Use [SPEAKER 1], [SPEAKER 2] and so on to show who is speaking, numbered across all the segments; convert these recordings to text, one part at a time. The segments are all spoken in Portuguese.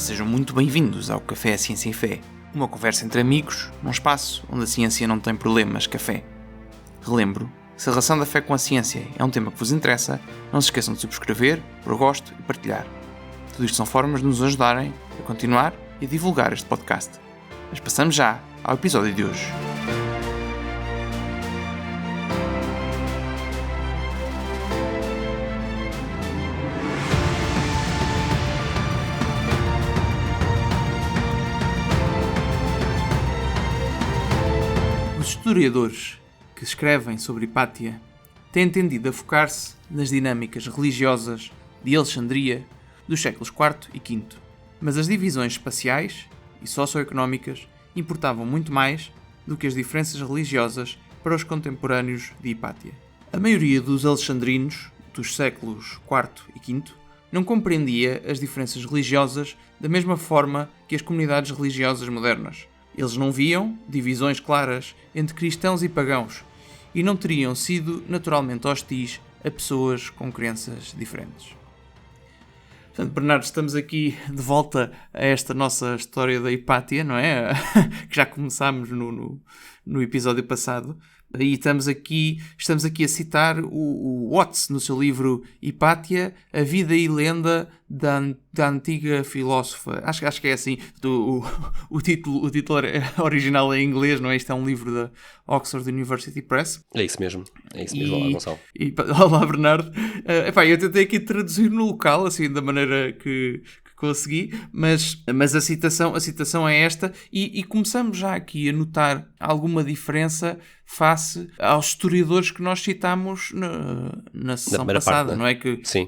[SPEAKER 1] Sejam muito bem-vindos ao Café Ciência e Fé, uma conversa entre amigos, num espaço onde a ciência não tem problemas café. Relembro, se a relação da fé com a ciência é um tema que vos interessa, não se esqueçam de subscrever, por gosto e partilhar. Tudo isto são formas de nos ajudarem a continuar e a divulgar este podcast. Mas passamos já ao episódio de hoje. Os historiadores que escrevem sobre Hipátia têm tendido a focar-se nas dinâmicas religiosas de Alexandria dos séculos IV e V, mas as divisões espaciais e socioeconómicas importavam muito mais do que as diferenças religiosas para os contemporâneos de Hipátia. A maioria dos alexandrinos dos séculos IV e V não compreendia as diferenças religiosas da mesma forma que as comunidades religiosas modernas. Eles não viam divisões claras entre cristãos e pagãos e não teriam sido naturalmente hostis a pessoas com crenças diferentes. Portanto, Bernardo, estamos aqui de volta a esta nossa história da Hipátia, não é? Que já começámos no episódio passado. E estamos aqui a citar o Watts no seu livro Hipátia, a vida e lenda da antiga filósofa. Acho que é assim. O título original é em inglês, não é? Isto é um livro da Oxford University Press.
[SPEAKER 2] É isso mesmo. Olá, Gonçalo.
[SPEAKER 1] Olá, Bernardo. Eu tentei aqui traduzir no local, assim, da maneira que consegui, mas a citação é esta, e começamos já aqui a notar alguma diferença face aos historiadores que nós citámos na sessão passada, parte, não é?
[SPEAKER 2] Sim.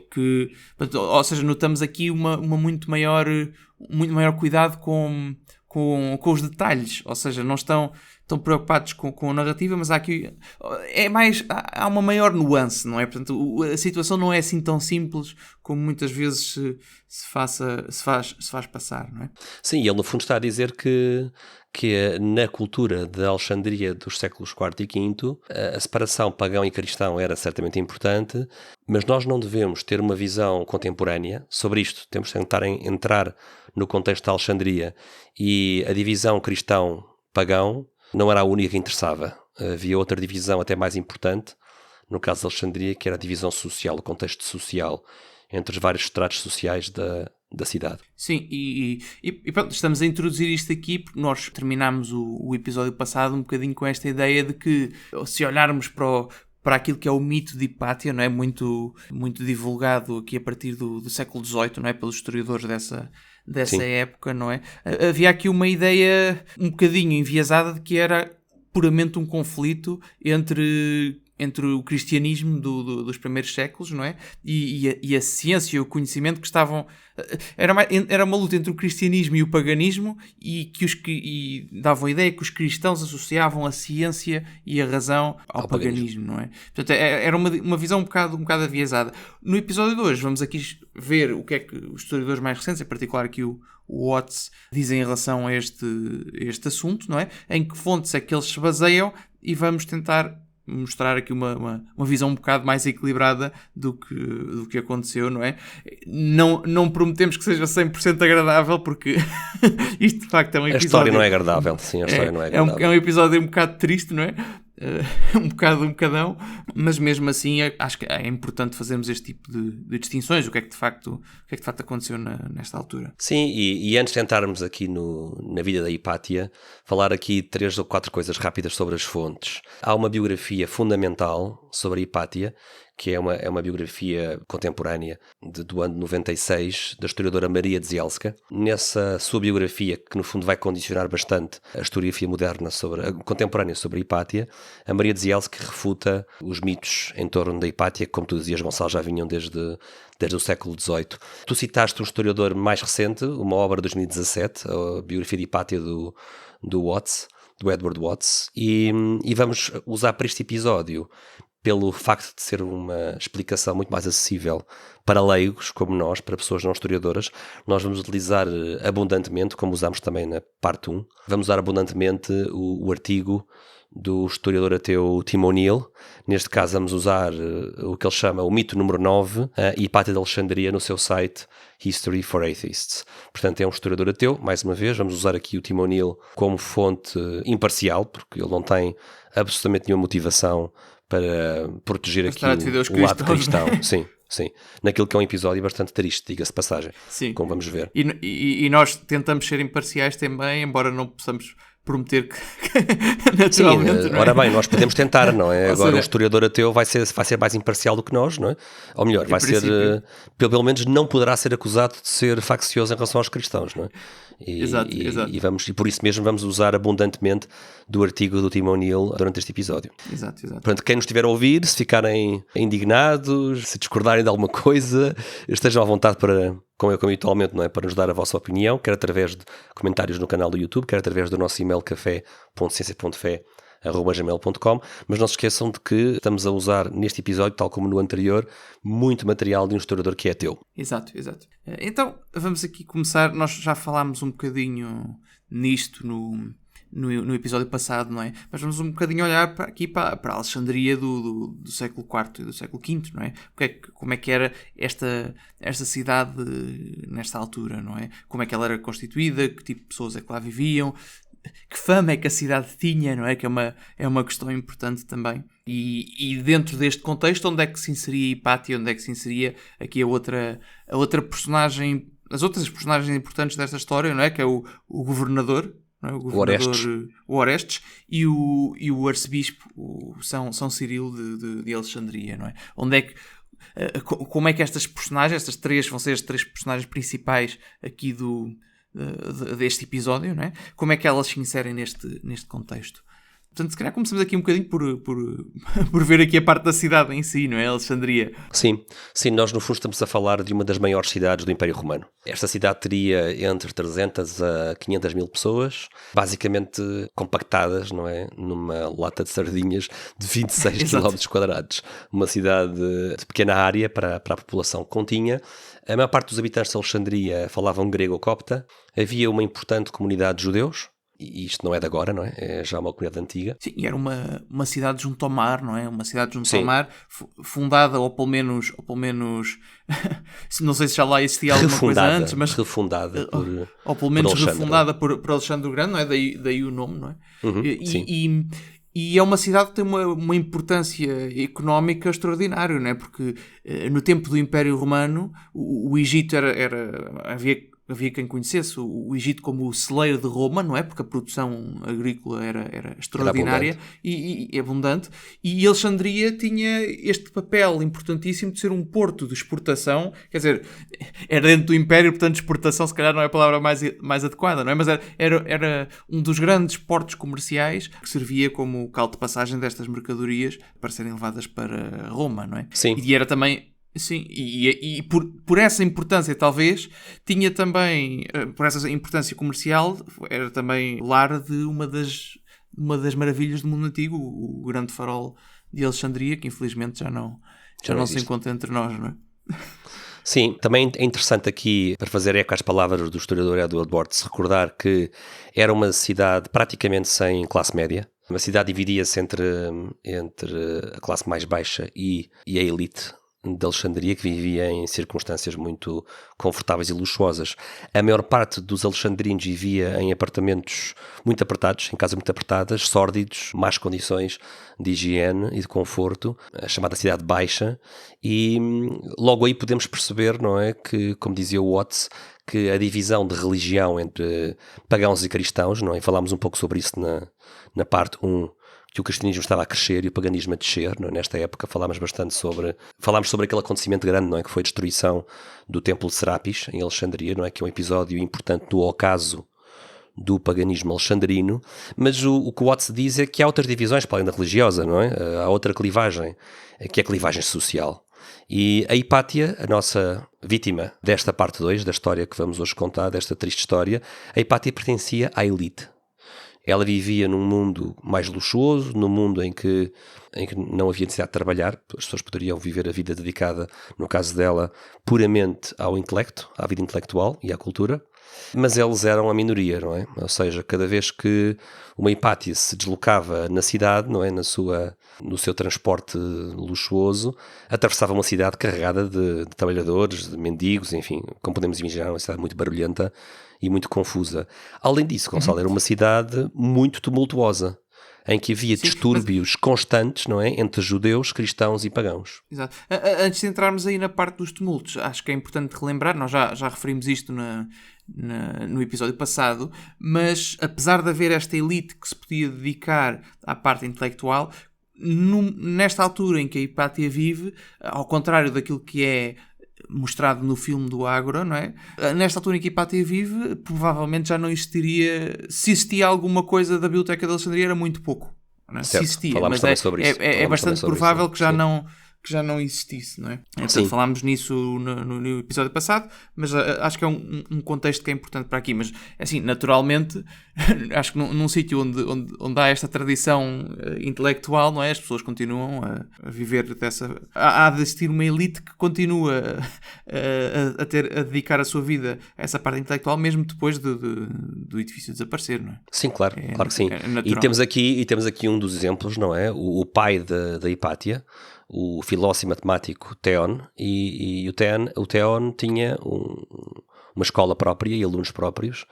[SPEAKER 1] Ou seja, notamos aqui uma muito maior cuidado com os detalhes, ou seja, não estão preocupados com a narrativa, mas há uma maior nuance, não é? Portanto, a situação não é assim tão simples como muitas vezes se faz passar, não é?
[SPEAKER 2] Sim, ele no fundo está a dizer que na cultura de Alexandria dos séculos IV e V, a separação pagão e cristão era certamente importante, mas nós não devemos ter uma visão contemporânea sobre isto. Temos de tentar entrar no contexto da Alexandria, e a divisão cristão-pagão não era a única que interessava. Havia outra divisão até mais importante, no caso de Alexandria, que era a divisão social, o contexto social, entre os vários estratos sociais da cidade.
[SPEAKER 1] Sim, e pronto, estamos a introduzir isto aqui porque nós terminámos o episódio passado um bocadinho com esta ideia de que, se olharmos para aquilo que é o mito de Hipátia, não é? Muito divulgado aqui a partir do século XVIII, não é? Pelos historiadores dessa época, não é? Havia aqui uma ideia um bocadinho enviesada de que era puramente um conflito entre o cristianismo dos primeiros séculos, não é? E a ciência e o conhecimento que estavam... Era uma luta entre o cristianismo e o paganismo, e davam a ideia que os cristãos associavam a ciência e a razão ao paganismo, não é? Portanto, era uma visão um bocado aviesada. No episódio de hoje vamos aqui ver o que é que os historiadores mais recentes, em particular aqui o Watts, dizem em relação a este assunto, não é? Em que fontes é que eles se baseiam, e vamos tentar mostrar aqui uma visão um bocado mais equilibrada do que aconteceu, não é? Não prometemos que seja 100% agradável, porque isto de facto é um episódio...
[SPEAKER 2] A história não é agradável, sim, a história não é agradável.
[SPEAKER 1] É um episódio um bocado triste, não é? Um bocadão, mas mesmo assim acho que é importante fazermos este tipo de distinções, o que é que de facto aconteceu nesta altura.
[SPEAKER 2] Sim, e antes de entrarmos aqui na vida da Hipátia, falar aqui 3 ou 4 coisas rápidas sobre as fontes. Há uma biografia fundamental sobre a Hipátia, que é uma biografia contemporânea do ano 96, da historiadora Maria Dzielska. Nessa sua biografia, que no fundo vai condicionar bastante a historiografia moderna contemporânea sobre a Hipátia, a Maria Dzielska refuta os mitos em torno da Hipátia, que, como tu dizias, Gonçalo, já vinham desde o século XVIII. Tu citaste um historiador mais recente, uma obra de 2017, a biografia de Hipátia do Watts, do Edward Watts, e vamos usar para este episódio pelo facto de ser uma explicação muito mais acessível para leigos como nós, para pessoas não historiadoras, nós vamos utilizar abundantemente, como usamos também na parte 1, vamos usar abundantemente o artigo do historiador ateu Tim O'Neill. Neste caso vamos usar o que ele chama o mito número 9, a Hipátia de Alexandria, no seu site History for Atheists. Portanto, é um historiador ateu, mais uma vez, vamos usar aqui o Tim O'Neill como fonte imparcial, porque ele não tem absolutamente nenhuma motivação para proteger aqui o lado cristão. Sim. Naquilo que é um episódio bastante triste, diga-se de passagem,
[SPEAKER 1] sim,
[SPEAKER 2] como vamos ver.
[SPEAKER 1] E nós tentamos ser imparciais também, embora não possamos prometer que naturalmente,
[SPEAKER 2] sim,
[SPEAKER 1] não é?
[SPEAKER 2] Ora bem, nós podemos tentar, não é? Agora, o historiador ateu vai ser mais imparcial do que nós, não é? Ou melhor, vai ser, pelo menos não poderá ser acusado de ser faccioso em relação aos cristãos, não é?
[SPEAKER 1] Exato.
[SPEAKER 2] E por isso mesmo vamos usar abundantemente do artigo do Tim O'Neill durante este episódio.
[SPEAKER 1] Exato.
[SPEAKER 2] Portanto, quem nos estiver a ouvir, se ficarem indignados, se discordarem de alguma coisa, estejam à vontade para, como habitualmente, não é? Para nos dar a vossa opinião, quer através de comentários no canal do YouTube, quer através do nosso e-mail café.ciência.fe@gmail.com, mas não se esqueçam de que estamos a usar neste episódio, tal como no anterior, muito material de um historiador que é ateu.
[SPEAKER 1] Exato. Então, vamos aqui começar. Nós já falámos um bocadinho nisto no episódio passado, não é? Mas vamos um bocadinho olhar para a Alexandria do século IV e do século V, não é? Como é que era esta cidade nesta altura, não é? Como é que ela era constituída, que tipo de pessoas é que lá viviam, que fama é que a cidade tinha, não é? Que é uma questão importante também. E dentro deste contexto, onde é que se inseria Hipátia, onde é que se inseria aqui a outra personagem, as outras personagens importantes desta história, não é? Que é o governador, não é? O Orestes e o arcebispo, o São Cirilo de Alexandria, não é? Onde é que como é que estas personagens, vão ser as três personagens principais aqui deste episódio, não é? Como é que elas se inserem neste contexto? Portanto, se calhar começamos aqui um bocadinho por ver aqui a parte da cidade em si, não é? Alexandria.
[SPEAKER 2] Sim, nós no fundo estamos a falar de uma das maiores cidades do Império Romano. Esta cidade teria entre 300 a 500 mil pessoas, basicamente compactadas, não é? Numa lata de sardinhas de 26 km². Uma cidade de pequena área para a população que continha. A maior parte dos habitantes de Alexandria falavam grego ou copta. Havia uma importante comunidade de judeus. E isto não é de agora, não é? É já uma comunidade antiga.
[SPEAKER 1] Sim, e era uma cidade junto ao mar, não é? Uma cidade junto ao mar, fundada, ou pelo menos não sei se já lá existia alguma coisa antes, mas
[SPEAKER 2] refundada
[SPEAKER 1] ou pelo menos refundada por Alexandre o Grande, não é? Daí o nome, não é? E é uma cidade que tem uma importância económica extraordinária, não é? Porque no tempo do Império Romano o Egito havia quem conhecesse o Egito como o celeiro de Roma, não é? Porque a produção agrícola era extraordinária e abundante. E Alexandria tinha este papel importantíssimo de ser um porto de exportação. Quer dizer, era dentro do Império, portanto exportação se calhar não é a palavra mais adequada, não é? Mas era um dos grandes portos comerciais que servia como calo de passagem destas mercadorias para serem levadas para Roma, não é?
[SPEAKER 2] Sim.
[SPEAKER 1] E era também... Sim, e por essa importância, talvez, tinha também, por essa importância comercial, era também lar de uma das maravilhas do mundo antigo, o grande farol de Alexandria, que infelizmente já não se encontra entre nós, não é?
[SPEAKER 2] Sim, também é interessante aqui, para fazer eco às palavras do historiador Edward Bortes, recordar que era uma cidade praticamente sem classe média. Uma cidade dividia-se entre a classe mais baixa e a elite de Alexandria, que vivia em circunstâncias muito confortáveis e luxuosas. A maior parte dos alexandrinos vivia em apartamentos muito apertados, em casas muito apertadas, sórdidos, más condições de higiene e de conforto, a chamada cidade baixa, e logo aí podemos perceber, não é, que, como dizia o Watts, que a divisão de religião entre pagãos e cristãos, não é? E falámos um pouco sobre isso na parte 1, que o cristianismo estava a crescer e o paganismo a descer, não é? Nesta época falámos sobre aquele acontecimento grande, não é? Que foi a destruição do templo de Serapis em Alexandria, não é? Que é um episódio importante do ocaso do paganismo alexandrino, mas o que o Watts diz é que há outras divisões para além da religiosa, não é? Há outra clivagem, que é a clivagem social. E a Hipátia, a nossa vítima desta parte 2 da história que vamos hoje contar, desta triste história, a Hipátia pertencia à elite. Ela vivia num mundo mais luxuoso, num mundo em que não havia necessidade de trabalhar, as pessoas poderiam viver a vida dedicada, no caso dela, puramente ao intelecto, à vida intelectual e à cultura, mas eles eram a minoria, não é? Ou seja, cada vez que uma Hipátia se deslocava na cidade, não é? No seu transporte luxuoso, atravessava uma cidade carregada de trabalhadores, de mendigos, enfim, como podemos imaginar, uma cidade muito barulhenta e muito confusa. Além disso, Gonçalo, era uma cidade muito tumultuosa, em que havia distúrbios constantes, não é? Entre judeus, cristãos e pagãos.
[SPEAKER 1] Exato. Antes de entrarmos aí na parte dos tumultos, acho que é importante relembrar, nós já referimos isto no episódio passado, mas apesar de haver esta elite que se podia dedicar à parte intelectual, nesta altura em que a Hipátia vive, ao contrário daquilo que é mostrado no filme do Ágora, não é? Nesta altura em que a Hipátia vive, provavelmente já não existiria... Se existia alguma coisa da Biblioteca de Alexandria, era muito pouco. Não é?
[SPEAKER 2] Certo,
[SPEAKER 1] se existia,
[SPEAKER 2] falámos
[SPEAKER 1] mas
[SPEAKER 2] também sobre isso.
[SPEAKER 1] é bastante provável que já não existisse, não é? Então,
[SPEAKER 2] Sim.
[SPEAKER 1] falámos nisso no episódio passado, mas acho que é um contexto que é importante para aqui. Mas, assim, naturalmente, acho que num sítio onde há esta tradição intelectual, não é? As pessoas continuam a viver dessa... Há de existir uma elite que continua a dedicar a sua vida a essa parte intelectual, mesmo depois do edifício desaparecer, não é?
[SPEAKER 2] Sim, claro, claro que sim.
[SPEAKER 1] E
[SPEAKER 2] temos aqui um dos exemplos, não é? O pai da Hipátia, o filósofo e matemático Theon, e o Theon tinha uma escola própria e alunos próprios.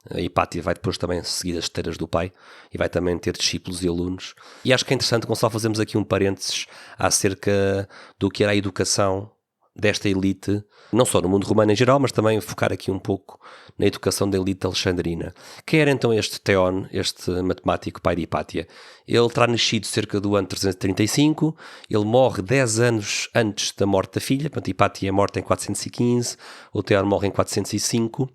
[SPEAKER 2] A Hipátia vai depois também seguir as esteiras do pai e vai também ter discípulos e alunos. E acho que é interessante, Gonçalo, fazermos aqui um parênteses acerca do que era a educação desta elite, não só no mundo romano em geral, mas também focar aqui um pouco na educação da elite alexandrina. Quem era então este Theon, este matemático pai de Hipátia? Ele terá nascido cerca do ano 335, ele morre 10 anos antes da morte da filha, portanto Hipátia é morta em 415, o Theon morre em 405,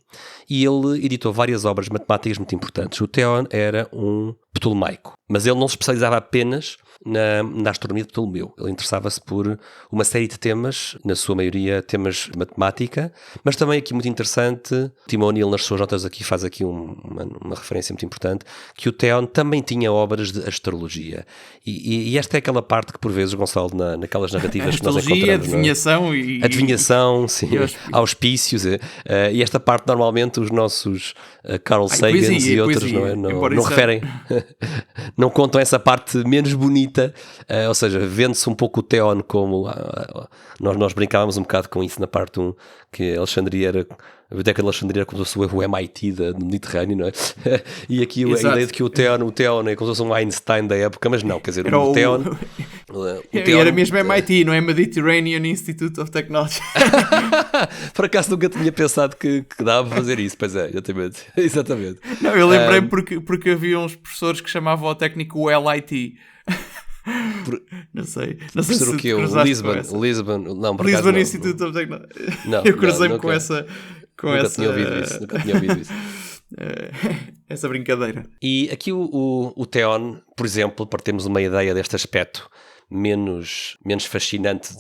[SPEAKER 2] e ele editou várias obras matemáticas muito importantes. O Theon era um ptolomaico, mas ele não se especializava apenas na astronomia de Ptolomeu. Ele interessava-se por uma série de temas, na sua maioria temas de matemática, mas também aqui muito interessante, Timon O'Neill nas suas notas aqui faz aqui uma referência muito importante, que o Theon também tinha obras de astrologia. E esta é aquela parte que por vezes, Gonçalo, naquelas narrativas que nós encontramos...
[SPEAKER 1] Adivinhação e...
[SPEAKER 2] Adivinhação, sim, auspícios. E esta parte normalmente os nossos Carl Sagans e outros não referem, não contam essa parte menos bonita. Ou seja, vende-se um pouco o Theon como... Nós brincávamos um bocado com isso na parte 1, que Alexandria era... A Biblioteca de Alexandria era como se fosse o MIT do Mediterrâneo, não é? E aqui a ideia de que o Theon é como se fosse um Einstein da época, mas não, quer dizer, o Theon...
[SPEAKER 1] Era mesmo MIT, não é? Mediterranean Institute of Technology.
[SPEAKER 2] Por acaso nunca tinha pensado que dava para fazer isso, pois é, exatamente.
[SPEAKER 1] Não, eu lembrei-me porque havia uns professores que chamavam o técnico o LIT. Não sei se
[SPEAKER 2] o que Lisbon, não, por
[SPEAKER 1] Lisbon
[SPEAKER 2] acaso,
[SPEAKER 1] Institute of Technology.
[SPEAKER 2] Não,
[SPEAKER 1] eu cruzei-me com essa.
[SPEAKER 2] Nunca tinha ouvido isso.
[SPEAKER 1] Essa brincadeira.
[SPEAKER 2] E aqui o Theon, por exemplo, para termos uma ideia deste aspecto menos fascinante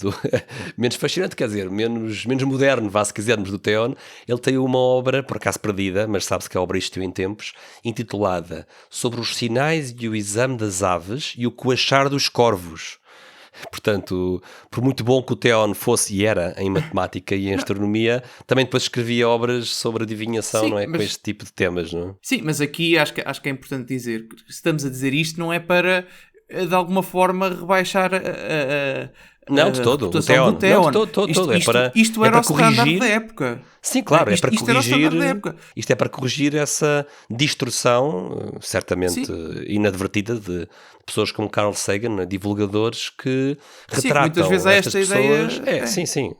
[SPEAKER 2] menos fascinante, quer dizer, menos moderno, se quisermos, do Theon, ele tem uma obra, por acaso perdida, mas sabe-se que a obra existiu em tempos, intitulada Sobre os sinais e o exame das aves e o coachar dos corvos. Portanto, por muito bom que o Theon fosse e era em matemática e em astronomia, também depois escrevia obras sobre adivinhação, sim, não é? Com este tipo de temas, não é?
[SPEAKER 1] Sim, mas aqui acho que é importante dizer que estamos a dizer isto não é para, de alguma forma, rebaixar
[SPEAKER 2] não, de todo.
[SPEAKER 1] O Theon.
[SPEAKER 2] Não, de todo.
[SPEAKER 1] Isto era o standard da época.
[SPEAKER 2] Sim, claro, é para corrigir.
[SPEAKER 1] Isto
[SPEAKER 2] é para corrigir essa distorção, certamente inadvertida, de pessoas como Carl Sagan, divulgadores que retratam
[SPEAKER 1] muitas vezes
[SPEAKER 2] estas
[SPEAKER 1] pessoas.
[SPEAKER 2] Ideia. Sim.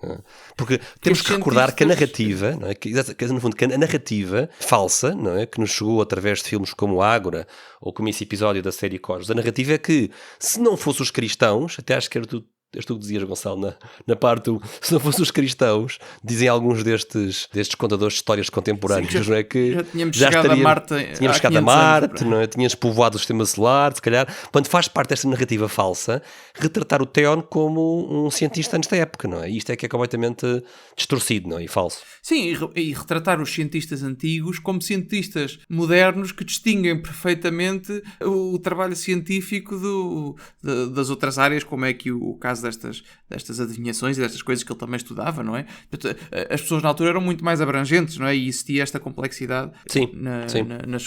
[SPEAKER 2] Porque temos que recordar que a narrativa, não é? que no fundo, que a narrativa falsa, não é? Que nos chegou através de filmes como Ágora ou como esse episódio da série Corvos, a narrativa é que, se não fossem os cristãos, até acho que era do és tu que dizias, Gonçalo, na parte do, se não fossem os cristãos, dizem alguns destes contadores de histórias contemporâneos,
[SPEAKER 1] Sim,
[SPEAKER 2] não é que
[SPEAKER 1] já tínhamos chegado a Marte
[SPEAKER 2] tínhamos chegado a Marte, não é? Tínhamos povoado o sistema solar, se calhar. Portanto, faz parte desta narrativa falsa retratar o Theon como um cientista antes da época, não é? E isto é que é completamente distorcido, não é? E falso.
[SPEAKER 1] Sim, e retratar os cientistas antigos como cientistas modernos que distinguem perfeitamente o trabalho científico das outras áreas, como é que o caso destas adivinhações e destas coisas que ele também estudava, não é? As pessoas na altura eram muito mais abrangentes, não é? E existia esta complexidade nas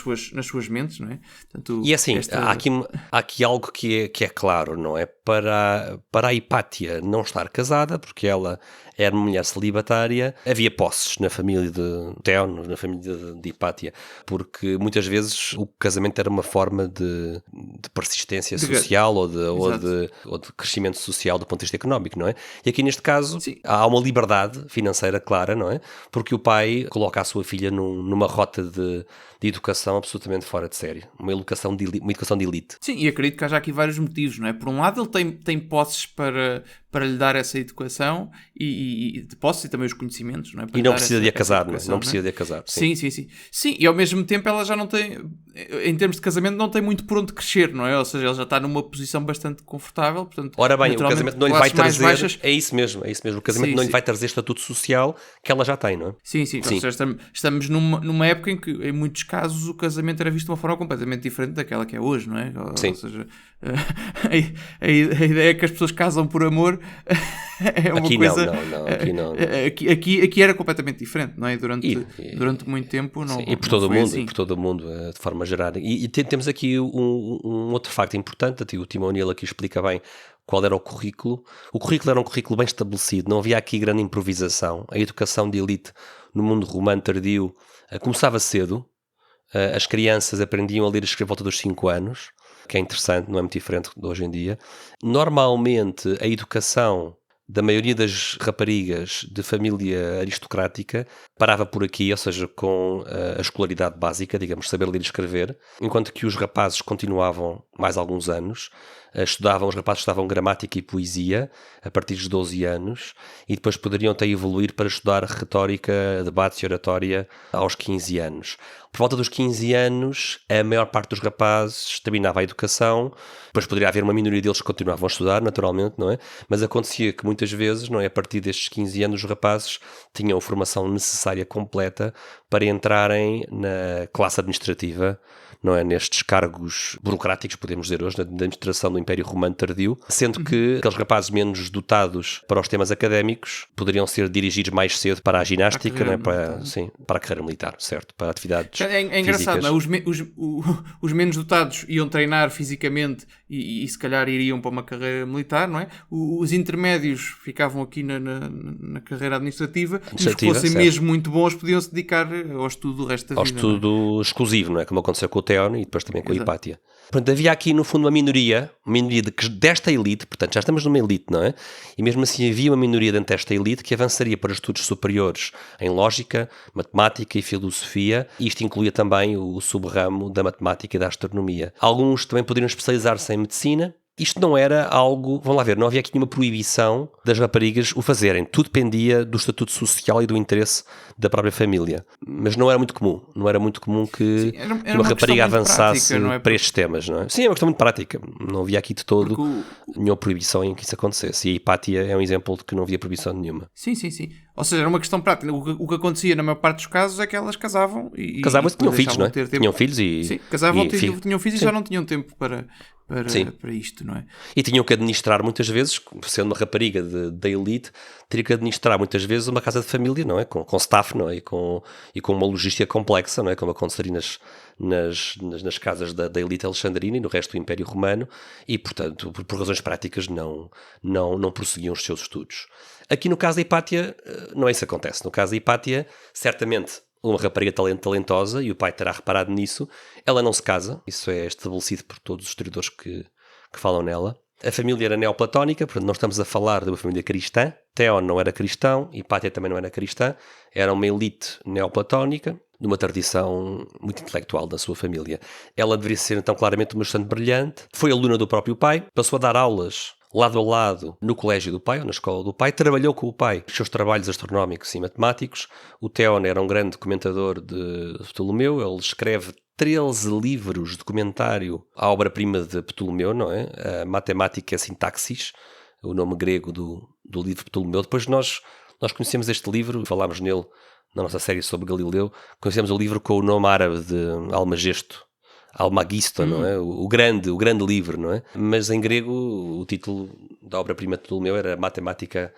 [SPEAKER 1] suas mentes, não é? Portanto,
[SPEAKER 2] e assim, há aqui algo que é claro, não é? Para a Hipátia não estar casada, porque ela era uma mulher celibatária, havia posses na família de Theon, na família de Hipátia, porque muitas vezes o casamento era uma forma de persistência social ou de crescimento social do ponto de vista económico, não é? E aqui neste caso há uma liberdade financeira clara, não é? Porque o pai coloca a sua filha numa rota de educação absolutamente fora de série, uma educação de elite.
[SPEAKER 1] Sim, e acredito que haja aqui vários motivos, não é? Por um lado, ele tem posses para lhe dar essa educação e de posses e também os conhecimentos, não é?
[SPEAKER 2] E não precisa de a casar, não precisa de a casar.
[SPEAKER 1] Sim. Sim, e ao mesmo tempo ela já não tem, em termos de casamento, não tem muito por onde crescer, não é? Ou seja, ele já está numa posição bastante confortável, portanto...
[SPEAKER 2] Ora bem, o casamento não lhe vai trazer... É isso mesmo. O casamento não lhe vai trazer estatuto social que ela já tem, não é?
[SPEAKER 1] Sim. Ou seja, estamos numa época em que, em muitos casos, o casamento era visto de uma forma completamente diferente daquela que é hoje, não é?
[SPEAKER 2] Sim.
[SPEAKER 1] Ou seja, a ideia que as pessoas casam por amor é uma
[SPEAKER 2] aqui
[SPEAKER 1] coisa...
[SPEAKER 2] Aqui não.
[SPEAKER 1] Aqui era completamente diferente, não é? Durante muito tempo não.
[SPEAKER 2] E por todo o mundo, assim. Por todo o mundo, de forma geral. E temos aqui um outro facto importante, o Timão O'Neill aqui explica bem qual era o currículo. O currículo era um currículo bem estabelecido, não havia aqui grande improvisação. A educação de elite no mundo romano tardio começava cedo. As crianças aprendiam a ler e escrever à volta dos 5 anos, que é interessante, não é muito diferente de hoje em dia. Normalmente, a educação da maioria das raparigas de família aristocrática parava por aqui, ou seja, com a escolaridade básica, digamos, saber ler e escrever, enquanto que os rapazes continuavam mais alguns anos. Os rapazes estudavam gramática e poesia a partir dos 12 anos e depois poderiam até evoluir para estudar retórica, debates e oratória aos 15 anos. Por volta dos 15 anos, a maior parte dos rapazes terminava a educação, depois poderia haver uma minoria deles que continuavam a estudar, naturalmente, não é? Mas acontecia que muitas vezes, não é? A partir destes 15 anos, os rapazes tinham a formação necessária completa para entrarem na classe administrativa, não é, nestes cargos burocráticos, podemos dizer hoje, na administração do Império Romano tardio, sendo que aqueles rapazes menos dotados para os temas académicos poderiam ser dirigidos mais cedo para a ginástica, não é? Para a carreira militar, certo? Para atividades
[SPEAKER 1] é engraçado, não é? Os menos dotados iam treinar fisicamente e se calhar iriam para uma carreira militar, não é? Os intermédios ficavam aqui na carreira administrativa e os que fossem mesmo muito bons podiam-se dedicar ao estudo do resto da vida.
[SPEAKER 2] Ao estudo exclusivo, não é? Como aconteceu com o Theon e depois também com a Hipátia. Portanto, havia aqui no fundo uma minoria desta elite, portanto já estamos numa elite, não é? E mesmo assim havia uma minoria dentro desta elite que avançaria para estudos superiores em lógica, matemática e filosofia, e isto incluía também o subramo da matemática e da astronomia. Alguns também poderiam especializar-se em medicina. Isto não era algo, vamos lá ver, não havia aqui nenhuma proibição das raparigas o fazerem. Tudo dependia do estatuto social e do interesse da própria família. Mas não era muito comum. Não era muito comum que uma rapariga avançasse prática, para estes temas, não é? Sim, é uma questão muito prática. Não havia aqui de todo nenhuma proibição em que isso acontecesse. E a Hipátia é um exemplo de que não havia proibição nenhuma.
[SPEAKER 1] Sim. Ou seja, era uma questão prática. O que acontecia na maior parte dos casos é que elas casavam e
[SPEAKER 2] tinham filhos, não é? Tinham filhos e...
[SPEAKER 1] Sim, casavam, tinham filhos e já não tinham tempo para isto, não é?
[SPEAKER 2] E tinham que administrar muitas vezes, sendo uma rapariga da elite, teria que administrar muitas vezes uma casa de família, não é? Com staff, não é? E com uma logística complexa, não é? Como aconteceria nas casas da elite alexandrina e no resto do Império Romano e, portanto, por razões práticas não prosseguiam os seus estudos. Aqui no caso da Hipátia, não é isso que acontece. No caso da Hipátia, certamente uma rapariga talentosa, e o pai terá reparado nisso, ela não se casa, isso é estabelecido por todos os historiadores que falam nela. A família era neoplatónica, portanto não estamos a falar de uma família cristã. Theon não era cristão, Hipátia também não era cristã, era uma elite neoplatónica, de uma tradição muito intelectual da sua família. Ela deveria ser então claramente uma estudante brilhante, foi aluna do próprio pai, passou a dar aulas lado a lado no colégio do pai, ou na escola do pai, trabalhou com o pai os seus trabalhos astronómicos e matemáticos. O Theon era um grande comentador de Ptolomeu, ele escreve 13 livros de comentário à obra-prima de Ptolomeu, não é? A Matemática Sintaxis, o nome grego do livro de Ptolomeu. Depois nós conhecemos este livro, falámos nele na nossa série sobre Galileu, conhecemos o livro com o nome árabe de Almagesto, Almagisto, não é? O grande livro, não é? Mas em grego o título da obra-prima de Ptolomeu era Matemática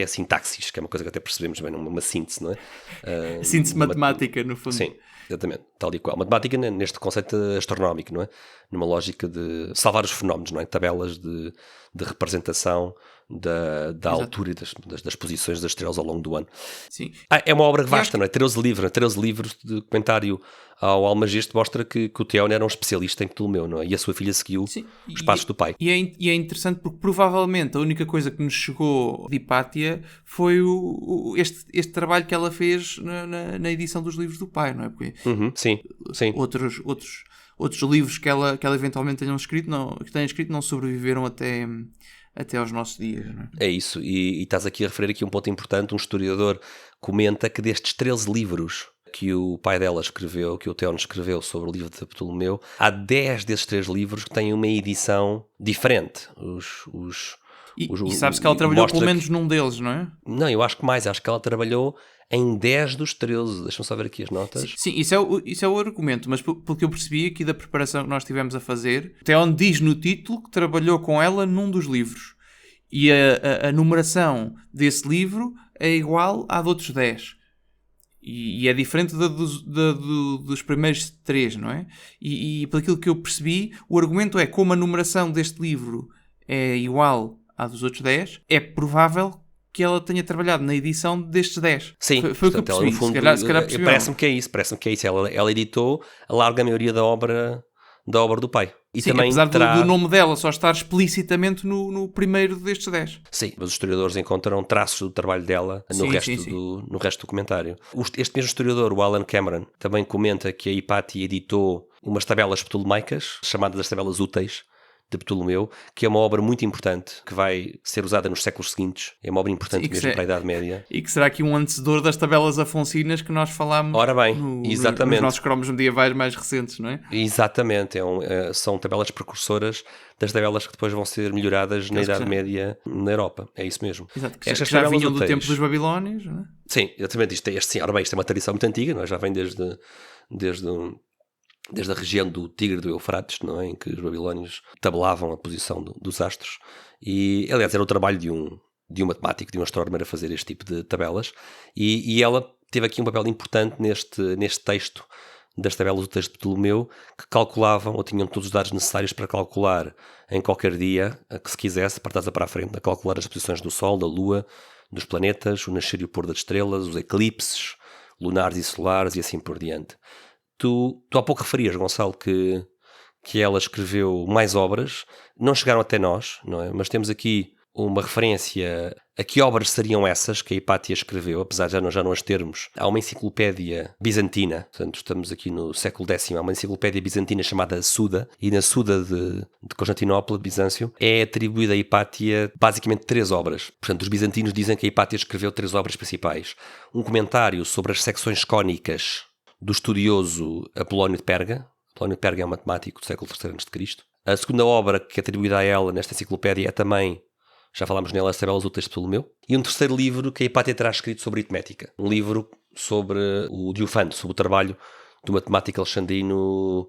[SPEAKER 2] Sintaxis, que é uma coisa que até percebemos bem, uma síntese, não é?
[SPEAKER 1] Síntese matemática, no fundo.
[SPEAKER 2] Sim, exatamente, tal e qual. Matemática neste conceito astronómico, não é? Numa lógica de salvar os fenómenos, não é? Tabelas de representação da altura e das posições das estrelas ao longo do ano.
[SPEAKER 1] Sim.
[SPEAKER 2] É uma obra vasta, não é? 13 livros de comentário ao Almagesto mostra que o Theon era um especialista em Ptolomeu, não é? E a sua filha seguiu os passos do pai.
[SPEAKER 1] E é interessante porque provavelmente a única coisa que nos chegou de Hipátia foi este trabalho que ela fez na edição dos livros do pai, não é? Porque
[SPEAKER 2] sim.
[SPEAKER 1] Outros livros que ela eventualmente tenha escrito não sobreviveram até aos nossos dias, não é?
[SPEAKER 2] É isso, e estás aqui a referir aqui um ponto importante. Um historiador comenta que destes 13 livros que o pai dela escreveu, que o Theon escreveu sobre o livro de Ptolomeu, há 10 desses 3 livros que têm uma edição diferente.
[SPEAKER 1] E sabes que ela trabalhou pelo menos num deles, não é?
[SPEAKER 2] Não, eu acho que mais. Acho que ela trabalhou em 10 dos 13. Deixa-me só ver aqui as notas.
[SPEAKER 1] Sim, isso é o argumento, mas pelo que eu percebi aqui da preparação que nós tivemos a fazer, Theon diz no título que trabalhou com ela num dos livros. E a numeração desse livro é igual à de outros 10. E é diferente dos primeiros 3, não é? E pelo aquilo que eu percebi, o argumento é como a numeração deste livro é igual à dos outros 10, é provável que ela tenha trabalhado na edição destes 10.
[SPEAKER 2] Sim,
[SPEAKER 1] foi o que eu percebi.
[SPEAKER 2] No fundo,
[SPEAKER 1] se calhar percebi.
[SPEAKER 2] Parece-me que é isso. Ela editou a larga maioria da obra do pai. E
[SPEAKER 1] sim,
[SPEAKER 2] também
[SPEAKER 1] apesar do nome dela só estar explicitamente no primeiro destes 10.
[SPEAKER 2] Sim, mas os historiadores encontram traços do trabalho dela no resto do comentário. Este mesmo historiador, o Alan Cameron, também comenta que a Hipátia editou umas tabelas ptolomeicas, chamadas as tabelas úteis, de Ptolomeu, que é uma obra muito importante, que vai ser usada nos séculos seguintes. É uma obra importante mesmo para a Idade Média.
[SPEAKER 1] E que será aqui um antecedor das tabelas afonsinas que nós falámos
[SPEAKER 2] exatamente.
[SPEAKER 1] nos nossos cromos medievais mais recentes, não é?
[SPEAKER 2] Exatamente. São tabelas precursoras das tabelas que depois vão ser melhoradas na Idade Média na Europa. É isso mesmo.
[SPEAKER 1] Exato. Que já vinham do tempo dos Babilónios, não é?
[SPEAKER 2] Sim, exatamente. Isto é uma tradição muito antiga, não é? Já vem desde a região do Tigre do Eufrates, não é? Em que os babilónios tabelavam a posição dos astros. E, aliás, era o trabalho de um matemático, de um astrónomo, a fazer este tipo de tabelas. E ela teve aqui um papel importante neste texto das tabelas do texto de Ptolomeu, que calculavam, ou tinham todos os dados necessários para calcular em qualquer dia, que se quisesse, para trás para a frente, a calcular as posições do Sol, da Lua, dos planetas, o nascer e o pôr das estrelas, os eclipses lunares e solares e assim por diante. Tu há pouco referias, Gonçalo, que ela escreveu mais obras, não chegaram até nós, não é? Mas temos aqui uma referência a que obras seriam essas que a Hipátia escreveu, apesar de já não as termos. Há uma enciclopédia bizantina, portanto estamos aqui no século X, há uma enciclopédia bizantina chamada Suda, e na Suda de Constantinopla, de Bizâncio, é atribuída a Hipátia basicamente 3 obras. Portanto, os bizantinos dizem que a Hipátia escreveu 3 obras principais. Um comentário sobre as secções cónicas do estudioso Apolónio de Perga. Apolónio de Perga é um matemático do século III a.C. A segunda obra que é atribuída a ela nesta enciclopédia é também, já falámos nela, as tabelas úteis de Ptolomeu. E um terceiro livro que a Hipátia terá escrito sobre aritmética. Um livro sobre o Diofanto, sobre o trabalho do matemático alexandrino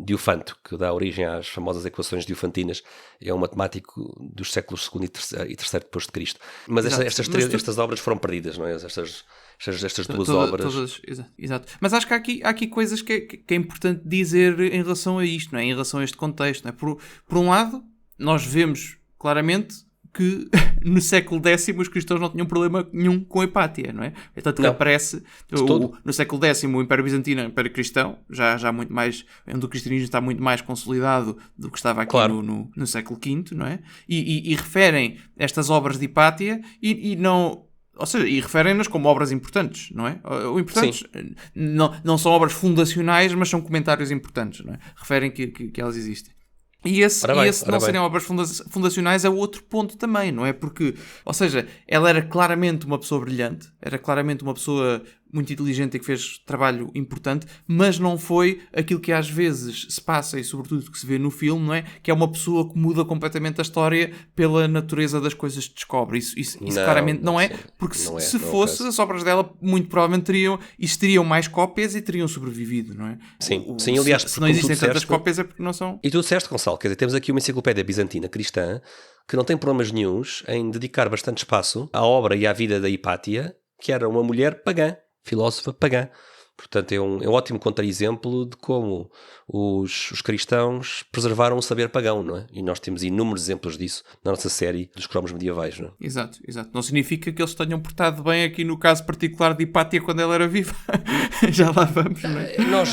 [SPEAKER 2] Diofanto, que dá origem às famosas equações diofantinas. É um matemático dos séculos II e III depois de Cristo. Mas estas obras foram perdidas, não é? Estas duas obras.
[SPEAKER 1] Exato. Mas acho que há aqui coisas que é importante dizer em relação a isto, não é? Em relação a este contexto. Não é? Por um lado, nós vemos claramente que no século X os cristãos não tinham problema nenhum com a Hipátia, não é? É tanto que aparece no século X o Império Bizantino, o Império Cristão, já muito mais, onde o cristianismo está muito mais consolidado do que estava aqui no século V, não é? E referem estas obras de Hipátia e não... Ou seja, e referem-nas como obras importantes, não é? O importantes não são obras fundacionais, mas são comentários importantes, não é? Referem que elas existem. E esse não serem obras fundacionais é outro ponto também, não é? Porque, ou seja, ela era claramente uma pessoa brilhante, era claramente uma pessoa muito inteligente e que fez trabalho importante, mas não foi aquilo que às vezes se passa e sobretudo que se vê no filme, não é? Que é uma pessoa que muda completamente a história pela natureza das coisas que descobre. Isso claramente não é, porque se fosse, as obras dela muito provavelmente existiriam mais cópias e teriam sobrevivido, não é?
[SPEAKER 2] Sim, aliás,
[SPEAKER 1] se não existem tantas cópias é porque não são...
[SPEAKER 2] E tu disseste, Gonçalo, quer dizer, temos aqui uma enciclopédia bizantina cristã que não tem problemas nenhuns em dedicar bastante espaço à obra e à vida da Hipátia, que era uma mulher pagã, filósofa pagã. Portanto, é um ótimo contra-exemplo de como os cristãos preservaram o saber pagão, não é? E nós temos inúmeros exemplos disso na nossa série dos cromos medievais, não é?
[SPEAKER 1] Exato. Não significa que eles tenham portado bem aqui no caso particular de Hipátia quando ela era viva. Já lá vamos, não é?
[SPEAKER 2] Nós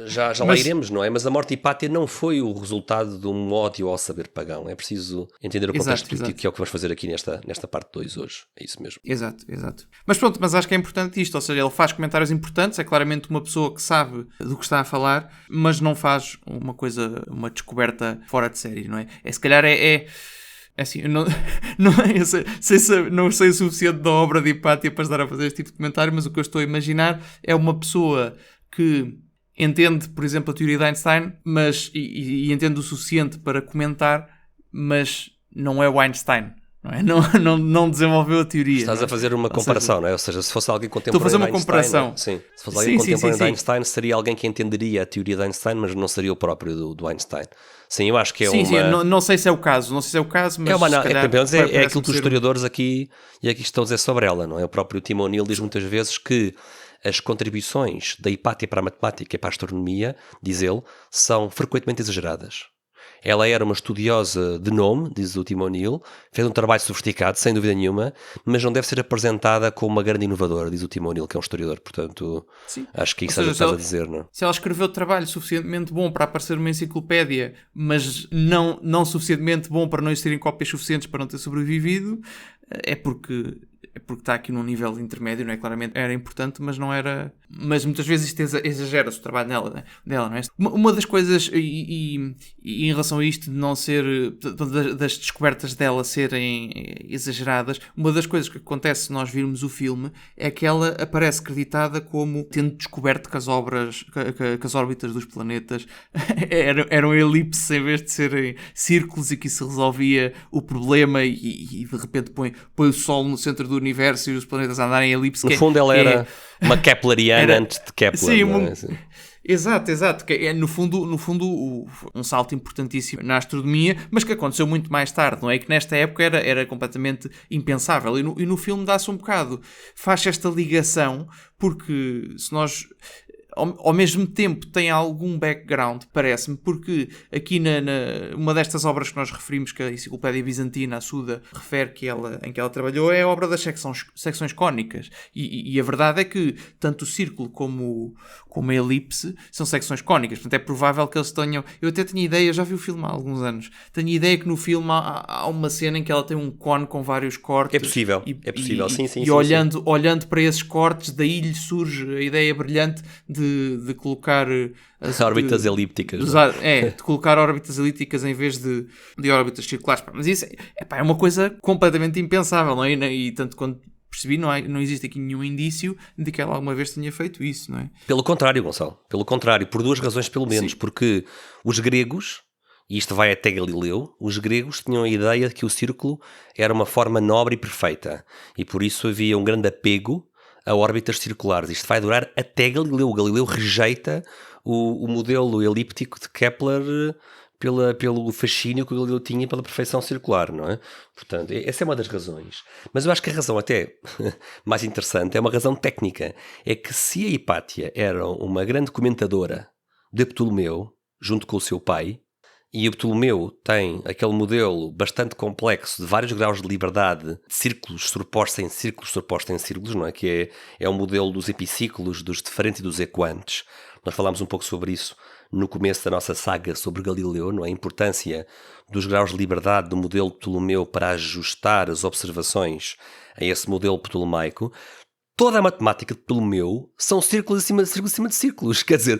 [SPEAKER 2] já lá iremos, não é? Mas a morte de Hipátia não foi o resultado de um ódio ao saber pagão. É preciso entender o contexto político, que é o que vamos fazer aqui nesta parte 2 hoje. É isso mesmo.
[SPEAKER 1] Exato. Mas pronto, acho que é importante isto. Ou seja, ele faz comentários importantes, é claramente uma pessoa que sabe do que está a falar, mas não faz uma descoberta fora de série, não é? Se calhar assim, eu não sei o suficiente da obra de Hipátia para estar a fazer este tipo de comentário, mas o que eu estou a imaginar é uma pessoa que entende, por exemplo, a teoria de Einstein, mas e entende o suficiente para comentar, mas não é o Einstein. Não desenvolveu a teoria.
[SPEAKER 2] Estás a fazer uma comparação, não é? Ou seja, se fosse alguém contemporâneo
[SPEAKER 1] de Einstein... Estou a fazer uma comparação.
[SPEAKER 2] Sim. Se fosse alguém contemporâneo de Einstein, seria alguém que entenderia a teoria de Einstein, mas não seria o próprio do Einstein. Sim, eu acho que é uma...
[SPEAKER 1] Sim, não sei se é o caso, mas
[SPEAKER 2] é aquilo que os historiadores aqui estão a dizer sobre ela, não é? O próprio Tim O'Neill diz muitas vezes que as contribuições da Hipátia para a matemática e para a astronomia, diz ele, são frequentemente exageradas. Ela era uma estudiosa de nome, diz o Tim O'Neill, fez um trabalho sofisticado, sem dúvida nenhuma, mas não deve ser apresentada como uma grande inovadora, diz o Tim O'Neill, que é um historiador. Portanto, acho que isso é o que estás a dizer, não?
[SPEAKER 1] Se ela escreveu trabalho suficientemente bom para aparecer numa enciclopédia, mas não suficientemente bom para não existirem cópias suficientes para não ter sobrevivido, é porque está aqui num nível intermédio, não é? Claramente era importante, mas não era... Mas muitas vezes isto exagera-se o trabalho dela, não é? Uma das coisas, e em relação a isto de não ser... das descobertas dela serem exageradas, uma das coisas que acontece se nós virmos o filme é que ela aparece creditada como tendo descoberto que as órbitas dos planetas eram elipses em vez de serem círculos e que isso resolvia o problema e de repente põe o Sol no centro do universo e os planetas a andarem em elipse.
[SPEAKER 2] No fundo ela era uma Kepleriana antes de Kepler.
[SPEAKER 1] Sim, exato, que é no fundo um salto importantíssimo na astronomia, mas que aconteceu muito mais tarde, não é? Que nesta época era completamente impensável, e no filme dá-se um bocado, faz esta ligação, porque se nós... Ao mesmo tempo tem algum background, parece-me, porque aqui uma destas obras que nós referimos, que a Enciclopédia Bizantina, a Suda, refere em que ela trabalhou, é a obra das secções cónicas. E a verdade é que tanto o círculo como a elipse são secções cónicas. Portanto, é provável que eles tenham... Eu até tinha ideia, já vi o filme há alguns anos, tenho ideia que no filme há uma cena em que ela tem um cone com vários cortes.
[SPEAKER 2] É possível, sim.
[SPEAKER 1] E olhando para esses cortes, daí lhe surge a ideia brilhante de colocar
[SPEAKER 2] as órbitas elípticas.
[SPEAKER 1] De colocar órbitas elípticas em vez de órbitas circulares. Mas isso é uma coisa completamente impensável, não é? E tanto quanto percebi, não existe aqui nenhum indício de que ela alguma vez tenha feito isso, não é?
[SPEAKER 2] Pelo contrário, Gonçalo. Pelo contrário, por duas razões pelo menos. Sim. Porque os gregos, e isto vai até Galileu, os gregos tinham a ideia de que o círculo era uma forma nobre e perfeita. E por isso havia um grande apego a órbitas circulares. Isto vai durar até Galileu. O Galileu rejeita o modelo elíptico de Kepler pelo fascínio que o Galileu tinha pela perfeição circular, não é? Portanto, essa é uma das razões. Mas eu acho que a razão até mais interessante é uma razão técnica. É que se a Hipátia era uma grande comentadora de Ptolomeu, junto com o seu pai, e o Ptolomeu tem aquele modelo bastante complexo de vários graus de liberdade, de círculos sobrepostos em círculos, não é? Que é o modelo dos epiciclos, dos deferentes e dos equantes. Nós falámos um pouco sobre isso no começo da nossa saga sobre Galileu, não é? A importância dos graus de liberdade do modelo Ptolomeu para ajustar as observações a esse modelo ptolomaico. toda a matemática de Ptolomeu são círculos acima de círculos acima de círculos. Quer dizer,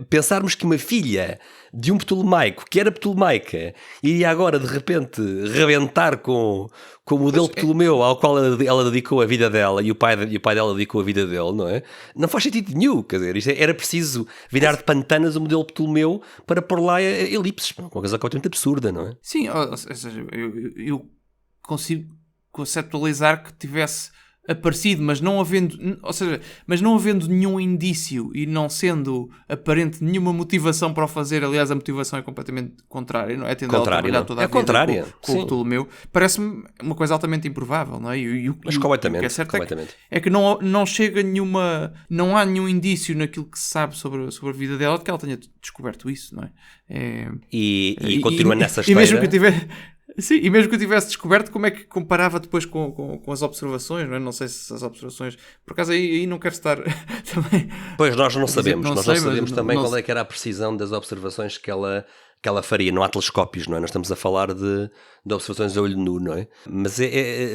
[SPEAKER 2] pensarmos que uma filha de um ptolomaico, que era ptolomaica, iria agora de repente rebentar com o modelo Ptolomeu ao qual ela dedicou a vida dela e o pai dela dedicou a vida dele, não é? Não faz sentido nenhum. Quer dizer, era preciso virar de pantanas o modelo Ptolomeu para pôr lá elipses. Uma coisa completamente absurda, não é?
[SPEAKER 1] Sim, ou seja, eu consigo conceptualizar que tivesse aparecido, mas não havendo nenhum indício e não sendo aparente nenhuma motivação para o fazer. Aliás, a motivação é completamente contrária, não é? Tendo ela trabalhado toda a vida
[SPEAKER 2] contrária,
[SPEAKER 1] com o Ptolomeu, parece-me uma coisa altamente improvável, não é?
[SPEAKER 2] Mas completamente,
[SPEAKER 1] o que é certo
[SPEAKER 2] completamente.
[SPEAKER 1] é que não chega não há nenhum indício naquilo que se sabe sobre a vida dela de que ela tenha descoberto isso, não é?
[SPEAKER 2] E continua nessa esteira.
[SPEAKER 1] E mesmo que eu tivesse... Sim, e mesmo que eu tivesse descoberto, como é que comparava depois com as observações, não é? Não sei se as observações... Por acaso aí não quero estar também...
[SPEAKER 2] Pois, nós não sabemos.
[SPEAKER 1] Não
[SPEAKER 2] nós
[SPEAKER 1] sei,
[SPEAKER 2] não sabemos também
[SPEAKER 1] não
[SPEAKER 2] qual é que era a precisão das observações que ela faria. Não há telescópios, não é? Nós estamos a falar de observações a olho nu, não é? Mas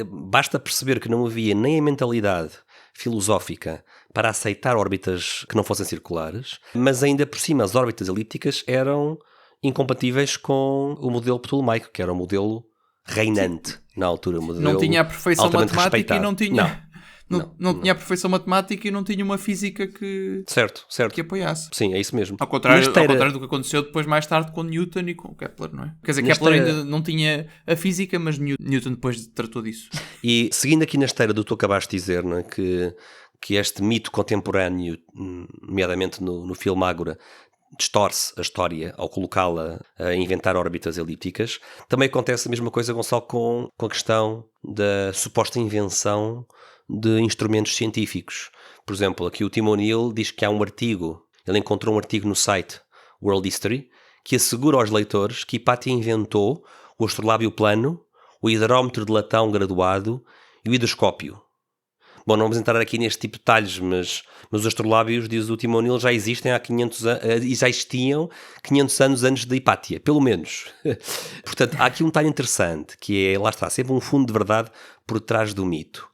[SPEAKER 2] basta perceber que não havia nem a mentalidade filosófica para aceitar órbitas que não fossem circulares, mas ainda por cima as órbitas elípticas eram incompatíveis com o modelo ptolomaico, que era o modelo reinante na altura.
[SPEAKER 1] Não tinha a perfeição matemática e não tinha... Não tinha a perfeição matemática e não tinha uma física que apoiasse.
[SPEAKER 2] Sim, é isso mesmo.
[SPEAKER 1] Ao contrário do que aconteceu depois mais tarde com Newton e com Kepler, não é? Quer dizer, Kepler ainda não tinha a física, mas Newton depois tratou disso.
[SPEAKER 2] E seguindo aqui na esteira do que tu acabaste de dizer, não é? Que este mito contemporâneo, nomeadamente no filme Ágora, distorce a história ao colocá-la a inventar órbitas elípticas. Também acontece a mesma coisa, Gonçalo, com a questão da suposta invenção de instrumentos científicos. Por exemplo, aqui o Tim O'Neill diz que há um artigo, ele encontrou um artigo no site World History, que assegura aos leitores que Hipátia inventou o astrolábio plano, o hidrómetro de latão graduado e o hidroscópio. Bom, não vamos entrar aqui neste tipo de detalhes, mas os astrolábios, diz o Tim O'Neill, já existem há 500 anos, e já existiam 500 anos antes da Hipátia, pelo menos. Portanto, há aqui um detalhe interessante, que é, lá está, sempre um fundo de verdade por trás do mito.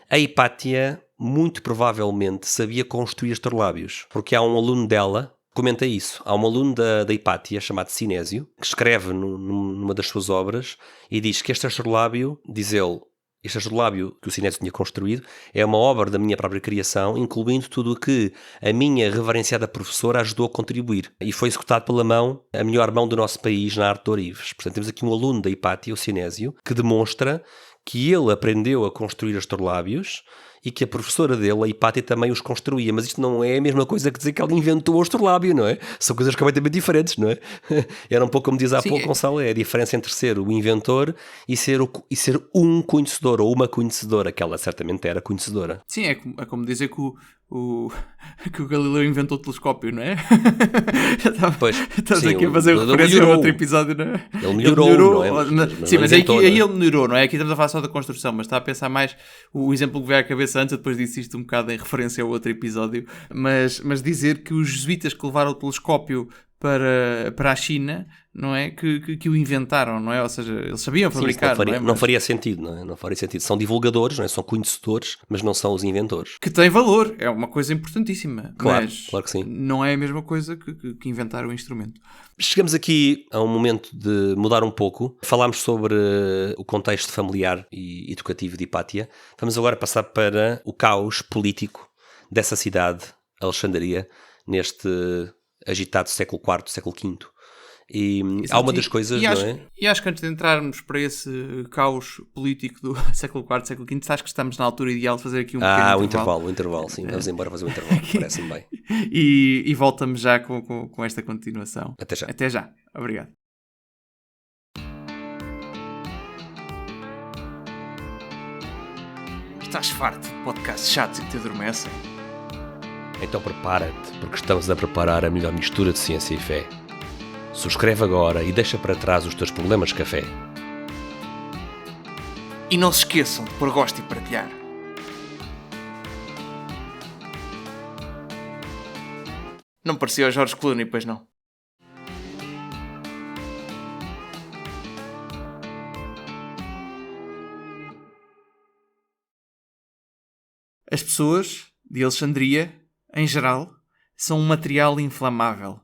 [SPEAKER 2] A Hipátia, muito provavelmente, sabia construir astrolábios, porque há um aluno dela que comenta isso. Há um aluno da Hipátia, chamado Sinésio, que escreve numa das suas obras e diz que este astrolábio, diz ele, este astrolábio que o Sinésio tinha construído é uma obra da minha própria criação, incluindo tudo o que a minha reverenciada professora ajudou a contribuir. E foi executado a melhor mão do nosso país na arte de ourives. Portanto, temos aqui um aluno da Hipátia, o Sinésio, que demonstra que ele aprendeu a construir astrolábios e que a professora dele, a Hipátia, também os construía. Mas isto não é a mesma coisa que dizer que ela inventou o astrolábio, não é? São coisas completamente diferentes, não é? Era um pouco como diz há pouco, Gonçalo, é a diferença entre ser o inventor e ser um conhecedor ou uma conhecedora, que ela certamente era conhecedora.
[SPEAKER 1] Sim, é como dizer que o Galileu inventou o telescópio, não é?
[SPEAKER 2] Pois,
[SPEAKER 1] estás aqui a fazer referência a outro episódio, não é?
[SPEAKER 2] Ele melhorou, não é?
[SPEAKER 1] Mas aí ele melhorou, não é? Aqui estamos a falar só da construção, mas está a pensar mais o exemplo que veio à cabeça antes, eu depois disse isto um bocado em referência a outro episódio, mas dizer que os jesuítas que levaram o telescópio para a China, não é? Que o inventaram, não é? Ou seja, eles sabiam fabricar,
[SPEAKER 2] não faria sentido, não é? Não faria sentido. São divulgadores, não é? São conhecedores, mas não são os inventores.
[SPEAKER 1] Que tem valor, é uma coisa importantíssima.
[SPEAKER 2] Claro,
[SPEAKER 1] mas
[SPEAKER 2] claro que sim.
[SPEAKER 1] Não é a mesma coisa que inventar o instrumento.
[SPEAKER 2] Chegamos aqui a um momento de mudar um pouco. Falámos sobre o contexto familiar e educativo de Hipátia. Vamos agora passar para o caos político dessa cidade, Alexandria, neste agitado século IV, século V. E há uma das coisas, não é?
[SPEAKER 1] E acho que antes de entrarmos para esse caos político do século IV, século V, acho que estamos na altura ideal de fazer aqui um pequeno
[SPEAKER 2] intervalo. O intervalo, sim. Vamos embora fazer o intervalo, parece-me bem.
[SPEAKER 1] E voltamos já com esta continuação.
[SPEAKER 2] Até já.
[SPEAKER 1] Até já. Obrigado. Estás farto de podcasts chatos e que te adormecem?
[SPEAKER 2] Então prepara-te, porque estamos a preparar a melhor mistura de ciência e fé. Subscreve agora e deixa para trás os teus problemas de café.
[SPEAKER 1] E não se esqueçam de pôr gosto e partilhar. Não parecia o George Clooney, pois não? As pessoas de Alexandria, em geral, são um material inflamável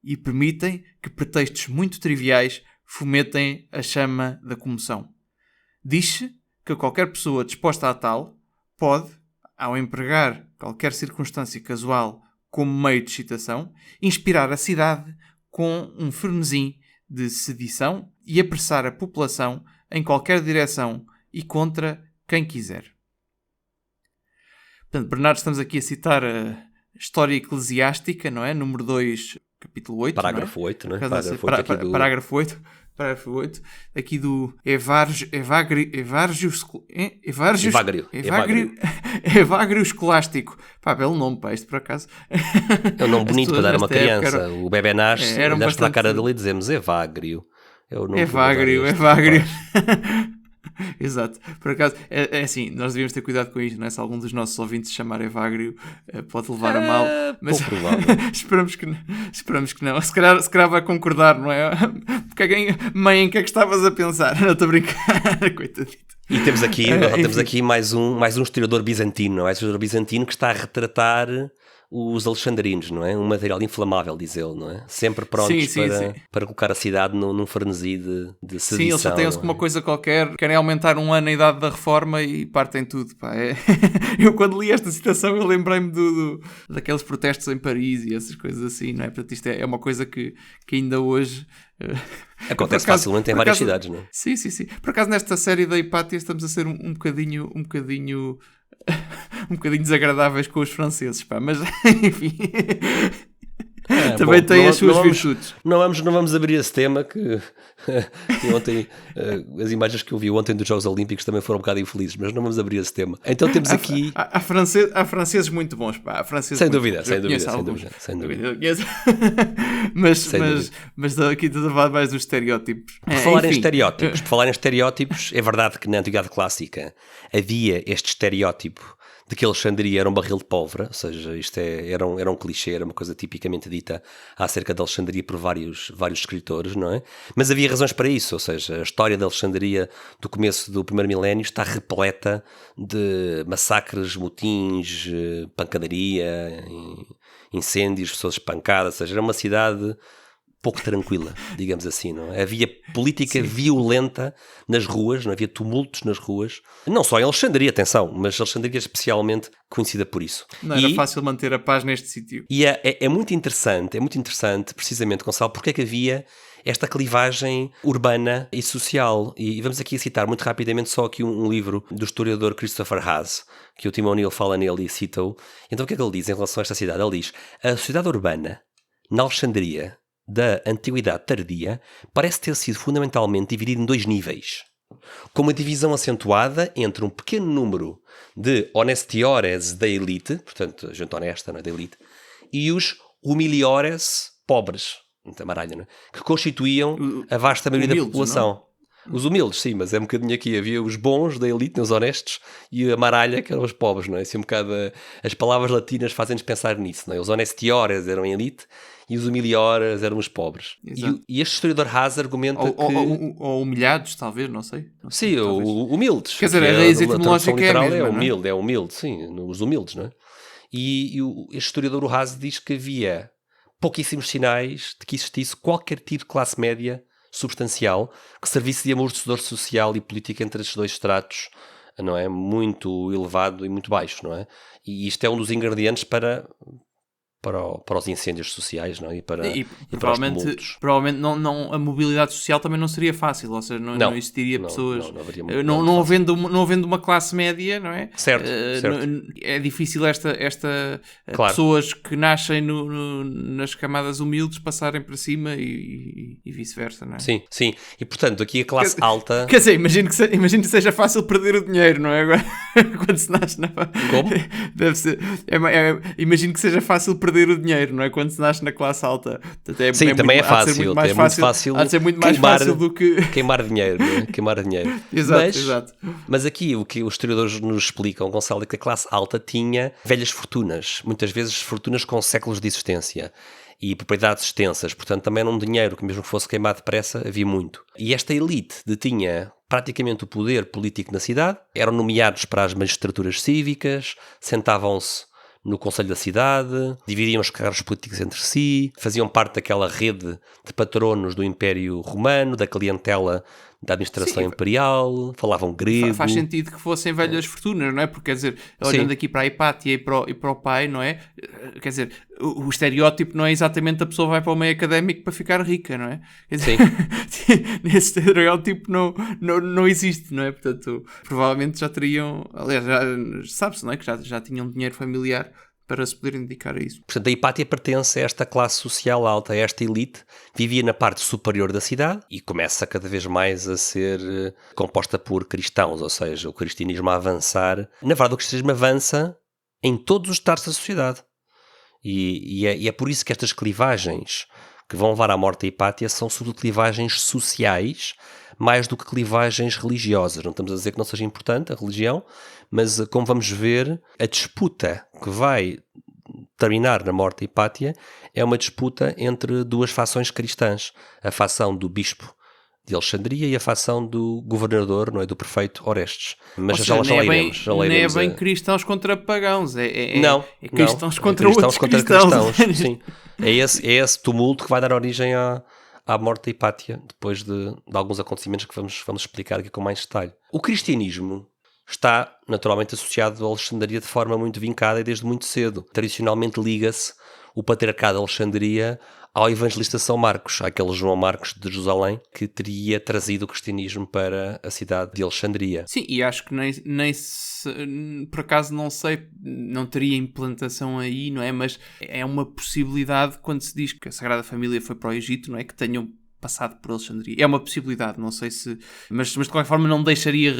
[SPEAKER 1] e permitem que pretextos muito triviais fomentem a chama da comoção. Diz-se que qualquer pessoa disposta a tal pode, ao empregar qualquer circunstância casual como meio de excitação, inspirar a cidade com um frenesim de sedição e apressar a população em qualquer direção e contra quem quiser. Portanto, Bernardo, estamos aqui a citar a História Eclesiástica, não é? Número 2, capítulo 8.
[SPEAKER 2] Parágrafo 8, não é?
[SPEAKER 1] Parágrafo 8. Aqui do Evagrio Escolástico. Pá, belo nome para isto, por acaso.
[SPEAKER 2] É um nome bonito para dar a uma criança. O bebê nasce, olhamos
[SPEAKER 1] bastante...
[SPEAKER 2] para a cara dele e dizemos Evagrio.
[SPEAKER 1] Evagrio. Exato. Por acaso, é assim, nós devíamos ter cuidado com isto, não é? Se algum dos nossos ouvintes chamar Evagrio, pode levar a mal. Mas esperamos que não. Se calhar vai concordar, não é? Porque mãe, em que é que estavas a pensar? Não, estou a brincar. Coitadito.
[SPEAKER 2] E temos aqui mais um historiador bizantino, não é? Um historiador bizantino que está a retratar os alexandrinos, não é? Um material inflamável, diz ele, não é? Sempre prontos para colocar a cidade num frenesi de sedição.
[SPEAKER 1] Sim, eles chateiam-se com uma coisa qualquer, querem aumentar um ano a idade da reforma e partem tudo, pá. Eu quando li esta citação eu lembrei-me daqueles protestos em Paris e essas coisas assim, não é? Portanto, isto é uma coisa que ainda hoje...
[SPEAKER 2] Acontece facilmente em várias cidades, não é?
[SPEAKER 1] Sim. Por acaso nesta série da Hipátia estamos a ser um bocadinho desagradáveis com os franceses, pá, mas enfim... Também tem as suas virtudes.
[SPEAKER 2] Não vamos abrir esse tema que ontem as imagens que eu vi ontem dos Jogos Olímpicos também foram um bocado infelizes, mas não vamos abrir esse tema. Então temos aqui...
[SPEAKER 1] Há franceses muito bons, pá.
[SPEAKER 2] Sem dúvida.
[SPEAKER 1] Mas aqui tudo a falar mais dos estereótipos.
[SPEAKER 2] Por falar em estereótipos, é verdade que na Antiguidade Clássica havia este estereótipo de que Alexandria era um barril de pólvora, ou seja, isto era um clichê, era uma coisa tipicamente dita acerca de Alexandria por vários escritores, não é? Mas havia razões para isso, ou seja, a história de Alexandria do começo do primeiro milénio está repleta de massacres, motins, pancadaria, incêndios, pessoas espancadas, ou seja, era uma cidade pouco tranquila, digamos assim, não é? Havia política violenta nas ruas, não havia tumultos nas ruas, não só em Alexandria, atenção, mas Alexandria é especialmente conhecida por isso.
[SPEAKER 1] Não era fácil manter a paz neste sítio.
[SPEAKER 2] E é muito interessante, precisamente, Gonçalo, porque é que havia esta clivagem urbana e social. E vamos aqui citar muito rapidamente só aqui um livro do historiador Christopher Haas, que o Tim O'Neill fala nele e cita-o. Então o que é que ele diz em relação a esta cidade? Ele diz: a sociedade urbana na Alexandria da Antiguidade Tardia parece ter sido fundamentalmente dividida em dois níveis, com uma divisão acentuada entre um pequeno número de honestiores da elite, portanto, gente honesta, não é, da elite, e os humiliores pobres, muita maralha, não é? Que constituíam a vasta maioria da população. Não? Os humildes, sim, mas é um bocadinho aqui. Havia os bons da elite, os honestos, e a maralha, que eram os pobres, não é? Assim, um bocado as palavras latinas fazem-nos pensar nisso, não é? Os honestiores eram a elite e os humiliores eram os pobres. E este historiador Haas argumenta
[SPEAKER 1] ou humilhados, talvez, não sei.
[SPEAKER 2] Sim, humildes.
[SPEAKER 1] Quer dizer, a raiz etimológica é a mesma,
[SPEAKER 2] é humilde, sim, os humildes, não é? E este historiador Haas diz que havia pouquíssimos sinais de que existisse qualquer tipo de classe média substancial que servisse de amortecedor social e político entre estes dois estratos, não é? Muito elevado e muito baixo, não é? E isto é um dos ingredientes para os incêndios sociais, não é? E para
[SPEAKER 1] provavelmente não, a mobilidade social também não seria fácil, ou seja, não existiria pessoas...
[SPEAKER 2] Não haveria
[SPEAKER 1] não havendo uma classe média, não é?
[SPEAKER 2] Certo.
[SPEAKER 1] É difícil
[SPEAKER 2] claro.
[SPEAKER 1] Pessoas que nascem nas camadas humildes passarem para cima e vice-versa, não é?
[SPEAKER 2] Sim. E portanto, aqui a classe alta...
[SPEAKER 1] Quer dizer, imagino que seja fácil perder o dinheiro, não é? Agora, quando se nasce na...
[SPEAKER 2] Como?
[SPEAKER 1] Deve ser... imagino que seja fácil perder o dinheiro, não é? Quando se nasce na classe alta.
[SPEAKER 2] Sim, também é fácil.
[SPEAKER 1] Há de ser muito mais fácil do que...
[SPEAKER 2] Queimar dinheiro, não é? Queimar dinheiro.
[SPEAKER 1] Exato.
[SPEAKER 2] Mas aqui o que os historiadores nos explicam, Gonçalo, é que a classe alta tinha velhas fortunas. Muitas vezes fortunas com séculos de existência. E propriedades extensas. Portanto, também era um dinheiro que mesmo que fosse queimado depressa, havia muito. E esta elite detinha praticamente o poder político na cidade, eram nomeados para as magistraturas cívicas, sentavam-se no Conselho da Cidade, dividiam os cargos políticos entre si, faziam parte daquela rede de patronos do Império Romano, da clientela da administração imperial, falavam grego.
[SPEAKER 1] Faz sentido que fossem velhas fortunas, não é? Porque, quer dizer, olhando aqui para a Hipátia e para o pai, não é? Quer dizer, o estereótipo não é exatamente a pessoa vai para o meio académico para ficar rica, não é? Quer dizer, esse estereótipo não existe, não é? Portanto, provavelmente já teriam, aliás, sabe-se, não é? Que já tinham dinheiro familiar para se poderem dedicar a isso.
[SPEAKER 2] Portanto, a Hipátia pertence a esta classe social alta, a esta elite, vivia na parte superior da cidade e começa cada vez mais a ser composta por cristãos, ou seja, o cristianismo a avançar. Na verdade, o cristianismo avança em todos os estados da sociedade. E é por isso que estas clivagens que vão levar à morte da Hipátia são sobretudo clivagens sociais, mais do que clivagens religiosas. Não estamos a dizer que não seja importante a religião, mas como vamos ver, a disputa que vai terminar na morte de Hipátia é uma disputa entre duas fações cristãs. A fação do bispo de Alexandria e a fação do governador, não é, do prefeito Orestes. Mas já lá iremos.
[SPEAKER 1] Não é bem cristãos contra pagãos, é
[SPEAKER 2] cristãos
[SPEAKER 1] contra outros cristãos.
[SPEAKER 2] Sim. É esse tumulto que vai dar origem à morte de Hipátia, depois de alguns acontecimentos que vamos explicar aqui com mais detalhe. O cristianismo está naturalmente associado a Alexandria de forma muito vincada e desde muito cedo. Tradicionalmente liga-se o patriarcado de Alexandria ao evangelista São Marcos, àquele João Marcos de Jerusalém que teria trazido o cristianismo para a cidade de Alexandria.
[SPEAKER 1] Sim, e acho que nem por acaso não sei, não teria implantação aí, não é? Mas é uma possibilidade quando se diz que a Sagrada Família foi para o Egito, não é? Que tenham passado por Alexandria. É uma possibilidade, não sei se... Mas de qualquer forma não deixaria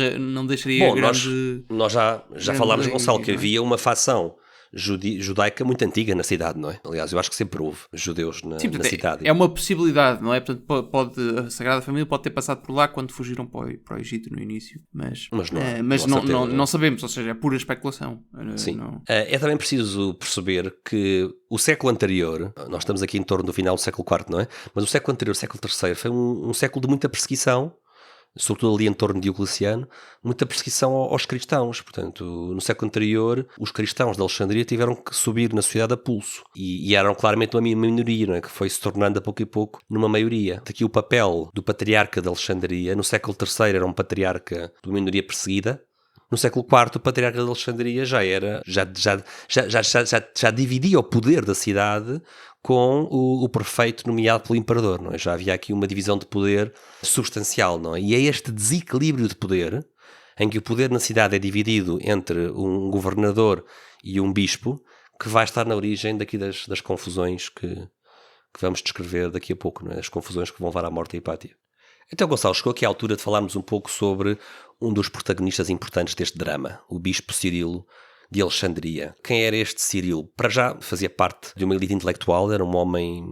[SPEAKER 2] Bom,
[SPEAKER 1] grande...
[SPEAKER 2] Nós já falámos, Gonçalo, que havia uma fação judaica muito antiga na cidade, não é? Aliás, eu acho que sempre houve judeus na cidade.
[SPEAKER 1] É uma possibilidade, não é? Portanto, a Sagrada Família pode ter passado por lá quando fugiram para o Egito no início, mas não sabemos, ou seja, é pura especulação.
[SPEAKER 2] Sim. É também preciso perceber que o século anterior, nós estamos aqui em torno do final do século IV, não é? Mas o século anterior, o século III, foi um século de muita perseguição, sobretudo ali em torno de Diocleciano, muita perseguição aos cristãos. Portanto, no século anterior, os cristãos de Alexandria tiveram que subir na sociedade a pulso. E eram claramente uma minoria, não é? Que foi se tornando a pouco e pouco numa maioria. Daqui o papel do patriarca de Alexandria. No século III era um patriarca de uma minoria perseguida. No século IV, o patriarca de Alexandria já dividia o poder da cidade com o prefeito nomeado pelo imperador, não é? Já havia aqui uma divisão de poder substancial, não é? E é este desequilíbrio de poder, em que o poder na cidade é dividido entre um governador e um bispo, que vai estar na origem daqui das confusões que vamos descrever daqui a pouco, não é? As confusões que vão levar à morte de Hipátia. Então, Gonçalo, chegou aqui a altura de falarmos um pouco sobre um dos protagonistas importantes deste drama, o bispo Cirilo de Alexandria. Quem era este Cirilo? Para já fazia parte de uma elite intelectual, era um homem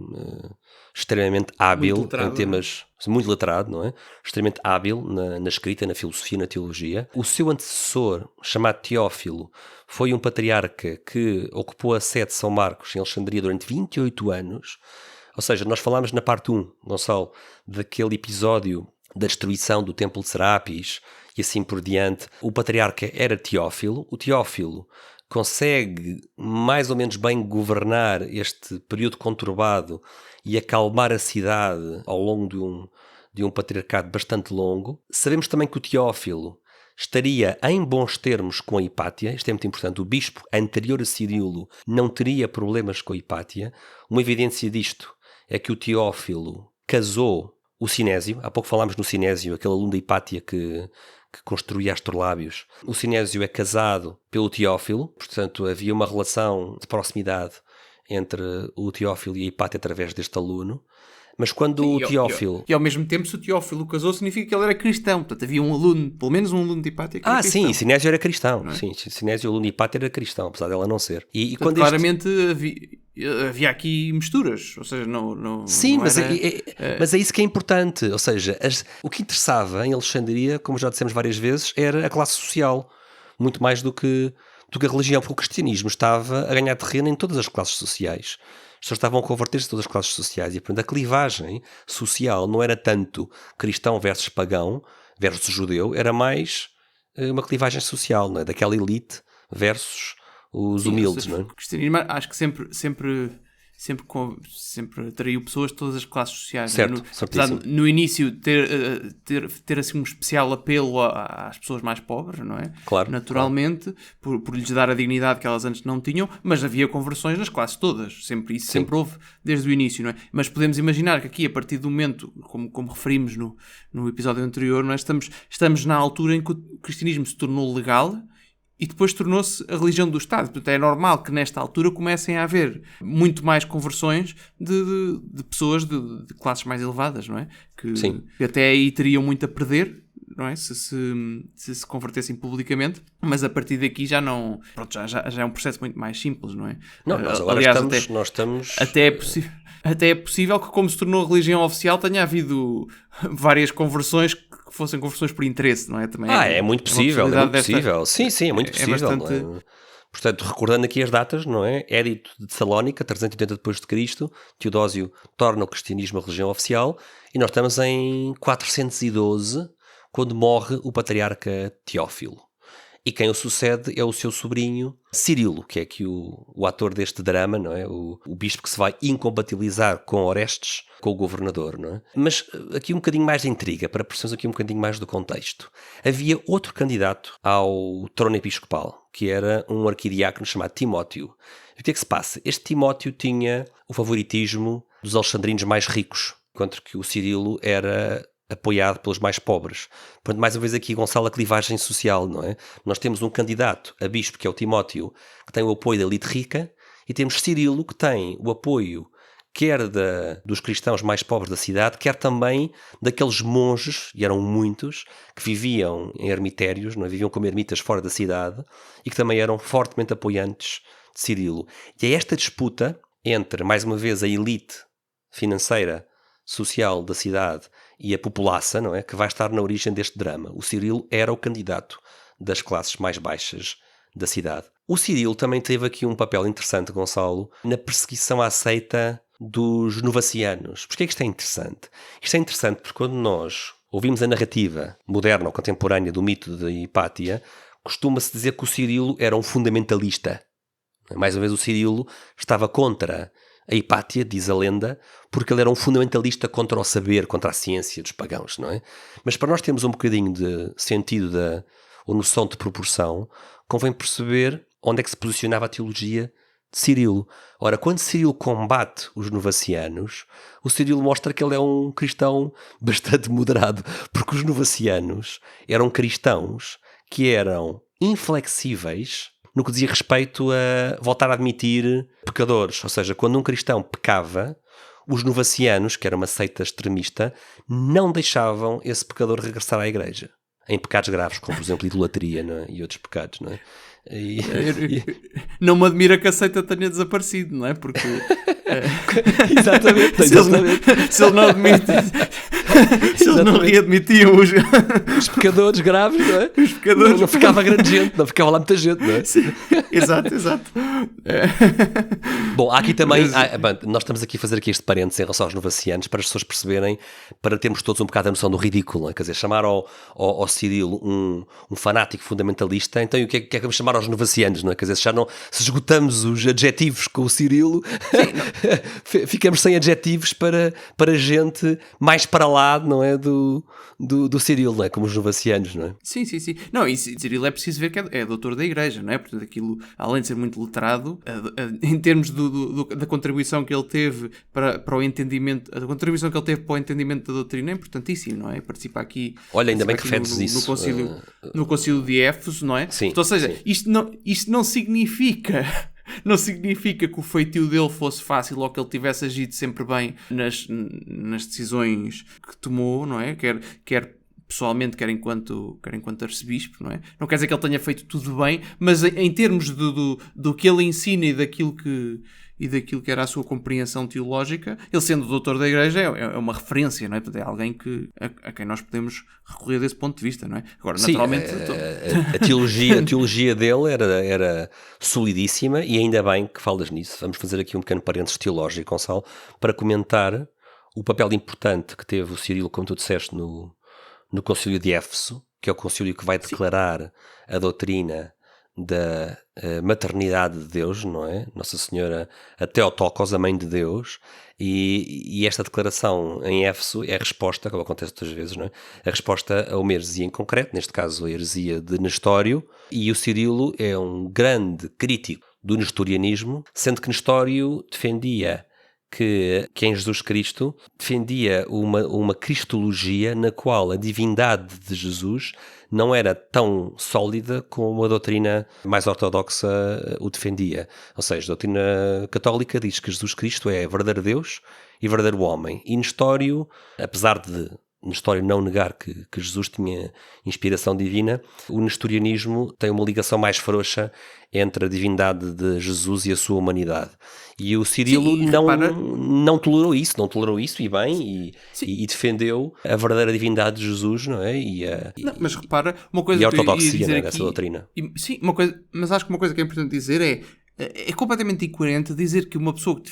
[SPEAKER 2] extremamente hábil em temas, muito letrado, não é? Extremamente hábil na escrita, na filosofia, na teologia. O seu antecessor, chamado Teófilo, foi um patriarca que ocupou a sede de São Marcos em Alexandria durante 28 anos. Ou seja, nós falámos na parte 1, Gonçalo, daquele episódio da destruição do Templo de Serapis e assim por diante. O patriarca era Teófilo. O Teófilo consegue mais ou menos bem governar este período conturbado e acalmar a cidade ao longo de um patriarcado bastante longo. Sabemos também que o Teófilo estaria em bons termos com a Hipátia. Isto é muito importante. O bispo anterior a Cirilo não teria problemas com a Hipátia. Uma evidência disto é que o Teófilo casou o Sinésio. Há pouco falámos no Sinésio, aquele aluno da Hipátia que construía astrolábios. O Sinésio é casado pelo Teófilo, portanto havia uma relação de proximidade entre o Teófilo e a Hipátia através deste aluno. Mas quando o Teófilo...
[SPEAKER 1] E ao mesmo tempo, se o Teófilo casou, significa que ele era cristão. Portanto, havia um aluno, pelo menos um aluno de Hipátia que era cristão.
[SPEAKER 2] Sim, Sinésio era cristão. É? Sim, Sinésio, o aluno de Hipátia, era cristão, apesar dela não ser.
[SPEAKER 1] E portanto, quando claramente havia aqui misturas. Ou seja, não
[SPEAKER 2] Sim,
[SPEAKER 1] não
[SPEAKER 2] mas,
[SPEAKER 1] era,
[SPEAKER 2] mas é isso que é importante. Ou seja, o que interessava em Alexandria, como já dissemos várias vezes, era a classe social. Muito mais do que a religião, porque o cristianismo estava a ganhar terreno em todas as classes sociais. As pessoas estavam a converter-se em todas as classes sociais e, portanto, a clivagem social não era tanto cristão versus pagão, versus judeu, era mais uma clivagem social, não é? Daquela elite versus os humildes, não é?
[SPEAKER 1] O cristianismo acho que sempre atraiu pessoas de todas as classes sociais.
[SPEAKER 2] Certo,
[SPEAKER 1] Apesar de, no início ter assim um especial apelo às pessoas mais pobres, não é?
[SPEAKER 2] Claro.
[SPEAKER 1] Naturalmente, claro. Por lhes dar a dignidade que elas antes não tinham, mas havia conversões nas classes todas. Sempre houve desde o início, não é? Mas podemos imaginar que aqui, a partir do momento, como referimos no episódio anterior, não é? Estamos na altura em que o cristianismo se tornou legal e depois tornou-se a religião do Estado. Portanto, é normal que nesta altura comecem a haver muito mais conversões de pessoas de classes mais elevadas, não é? Que até aí teriam muito a perder, não é? Se convertessem publicamente, mas a partir daqui já não... Pronto, já é um processo muito mais simples, não é?
[SPEAKER 2] Não, nós agora estamos...
[SPEAKER 1] Até é possível que, como se tornou religião oficial, tenha havido várias conversões que fossem conversões por interesse, não é? Também
[SPEAKER 2] é muito possível, é muito possível. Sim, é muito possível.
[SPEAKER 1] Bastante...
[SPEAKER 2] Portanto, recordando aqui as datas, não é? Édito de Salónica, 380 d.C., Teodósio torna o cristianismo a religião oficial, e nós estamos em 412, quando morre o patriarca Teófilo. E quem o sucede é o seu sobrinho Cirilo, que é aqui o ator deste drama, não é? O bispo que se vai incompatibilizar com Orestes, com o governador, não é? Mas aqui um bocadinho mais de intriga, para percebermos aqui um bocadinho mais do contexto. Havia outro candidato ao trono episcopal, que era um arquidiácono chamado Timóteo. E o que é que se passa? Este Timóteo tinha o favoritismo dos alexandrinos mais ricos, enquanto que o Cirilo era apoiado pelos mais pobres. Portanto, mais uma vez aqui, Gonçalo, a clivagem social, não é? Nós temos um candidato a bispo, que é o Timóteo, que tem o apoio da elite rica, e temos Cirilo, que tem o apoio quer dos cristãos mais pobres da cidade, quer também daqueles monges, e eram muitos, que viviam em ermitérios, não é? Viviam como ermitas fora da cidade, e que também eram fortemente apoiantes de Cirilo. E é esta disputa entre, mais uma vez, a elite financeira, social da cidade e a população, não é? Que vai estar na origem deste drama. O Cirilo era o candidato das classes mais baixas da cidade. O Cirilo também teve aqui um papel interessante, Gonçalo, na perseguição à seita dos novacianos. Porquê é que isto é interessante? Isto é interessante porque quando nós ouvimos a narrativa moderna ou contemporânea do mito de Hipátia, costuma-se dizer que o Cirilo era um fundamentalista. Mais uma vez, o Cirilo estava contra a Hipátia, diz a lenda, porque ele era um fundamentalista contra o saber, contra a ciência dos pagãos, não é? Mas para nós termos um bocadinho de sentido ou noção de proporção, convém perceber onde é que se posicionava a teologia de Cirilo. Ora, quando Cirilo combate os novacianos, o Cirilo mostra que ele é um cristão bastante moderado, porque os novacianos eram cristãos que eram inflexíveis no que dizia respeito a voltar a admitir pecadores. Ou seja, quando um cristão pecava, os novacianos, que era uma seita extremista, não deixavam esse pecador regressar à igreja. Em pecados graves, como por exemplo idolatria, não é? E outros pecados, não é?
[SPEAKER 1] Não me admira que a seita tenha desaparecido, não é? Porque
[SPEAKER 2] exatamente.
[SPEAKER 1] Se ele não admite, se eles não readmitiam
[SPEAKER 2] os pecadores graves, não é?
[SPEAKER 1] Os pecadores
[SPEAKER 2] não ficava grande gente, não ficava lá muita gente, não é?
[SPEAKER 1] Sim. Exato.
[SPEAKER 2] Bom, há aqui também, nós estamos aqui a fazer aqui este parênteses em relação aos novacianos para as pessoas perceberem, para termos todos um bocado a noção do ridículo, não é? Quer dizer, chamar ao Cirilo um fanático fundamentalista, então o que é que vamos chamar aos novacianos, não é? Quer dizer, se esgotamos os adjetivos com o Cirilo, ficamos sem adjetivos para gente mais para lá, não é? Do Cirilo, não é? Como os novacianos, não é?
[SPEAKER 1] Sim. Não, e Cirilo é preciso ver que é doutor da igreja, não é? Portanto, aquilo, além de ser muito letrado, em termos da contribuição que ele teve para o entendimento, a contribuição que ele teve para o entendimento da doutrina é importantíssimo, não é? Participa aqui...
[SPEAKER 2] Olha, ainda bem que referes isso.
[SPEAKER 1] No concílio de Éfeso, não é?
[SPEAKER 2] Sim.
[SPEAKER 1] Então, ou seja, isto não significa... Não significa que o feitio dele fosse fácil ou que ele tivesse agido sempre bem nas decisões que tomou, não é? Quer pessoalmente, quer enquanto arcebispo, não é? Não quer dizer que ele tenha feito tudo bem, mas em termos do que ele ensina e daquilo que era a sua compreensão teológica, ele sendo doutor da igreja é uma referência, não é? Portanto, é alguém a quem nós podemos recorrer desse ponto de vista, não é? Agora,
[SPEAKER 2] sim,
[SPEAKER 1] naturalmente...
[SPEAKER 2] A teologia dele era solidíssima e ainda bem que falas nisso. Vamos fazer aqui um pequeno parênteses teológico, Gonçalo, para comentar o papel importante que teve o Cirilo, como tu disseste, no no concílio de Éfeso, que é o concílio que vai declarar a doutrina da maternidade de Deus, não é? Nossa Senhora, a Theotokos, a Mãe de Deus, e esta declaração em Éfeso é a resposta, como acontece outras vezes, não é? A resposta a uma heresia em concreto, neste caso a heresia de Nestório, e o Cirilo é um grande crítico do nestorianismo, sendo que Nestório defendia que em Jesus Cristo defendia uma cristologia na qual a divindade de Jesus não era tão sólida como a doutrina mais ortodoxa o defendia. Ou seja, a doutrina católica diz que Jesus Cristo é verdadeiro Deus e verdadeiro homem. E Nestório, apesar de Nestório não negar que Jesus tinha inspiração divina, o nestorianismo tem uma ligação mais frouxa entre a divindade de Jesus e a sua humanidade. E o Cirilo não tolerou isso e bem, e defendeu a verdadeira divindade de Jesus, não é?
[SPEAKER 1] Mas repara, uma coisa
[SPEAKER 2] e a
[SPEAKER 1] que eu ia
[SPEAKER 2] ortodoxia
[SPEAKER 1] dizer
[SPEAKER 2] dessa
[SPEAKER 1] aqui,
[SPEAKER 2] doutrina.
[SPEAKER 1] Sim, mas acho que uma coisa que é importante dizer é completamente incoerente dizer que uma pessoa que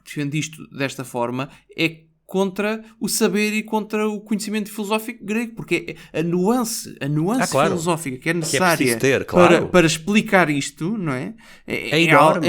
[SPEAKER 1] defende isto desta forma é contra o saber e contra o conhecimento filosófico grego, porque a nuance
[SPEAKER 2] claro,
[SPEAKER 1] filosófica que é necessária para explicar isto, não é?
[SPEAKER 2] É enorme.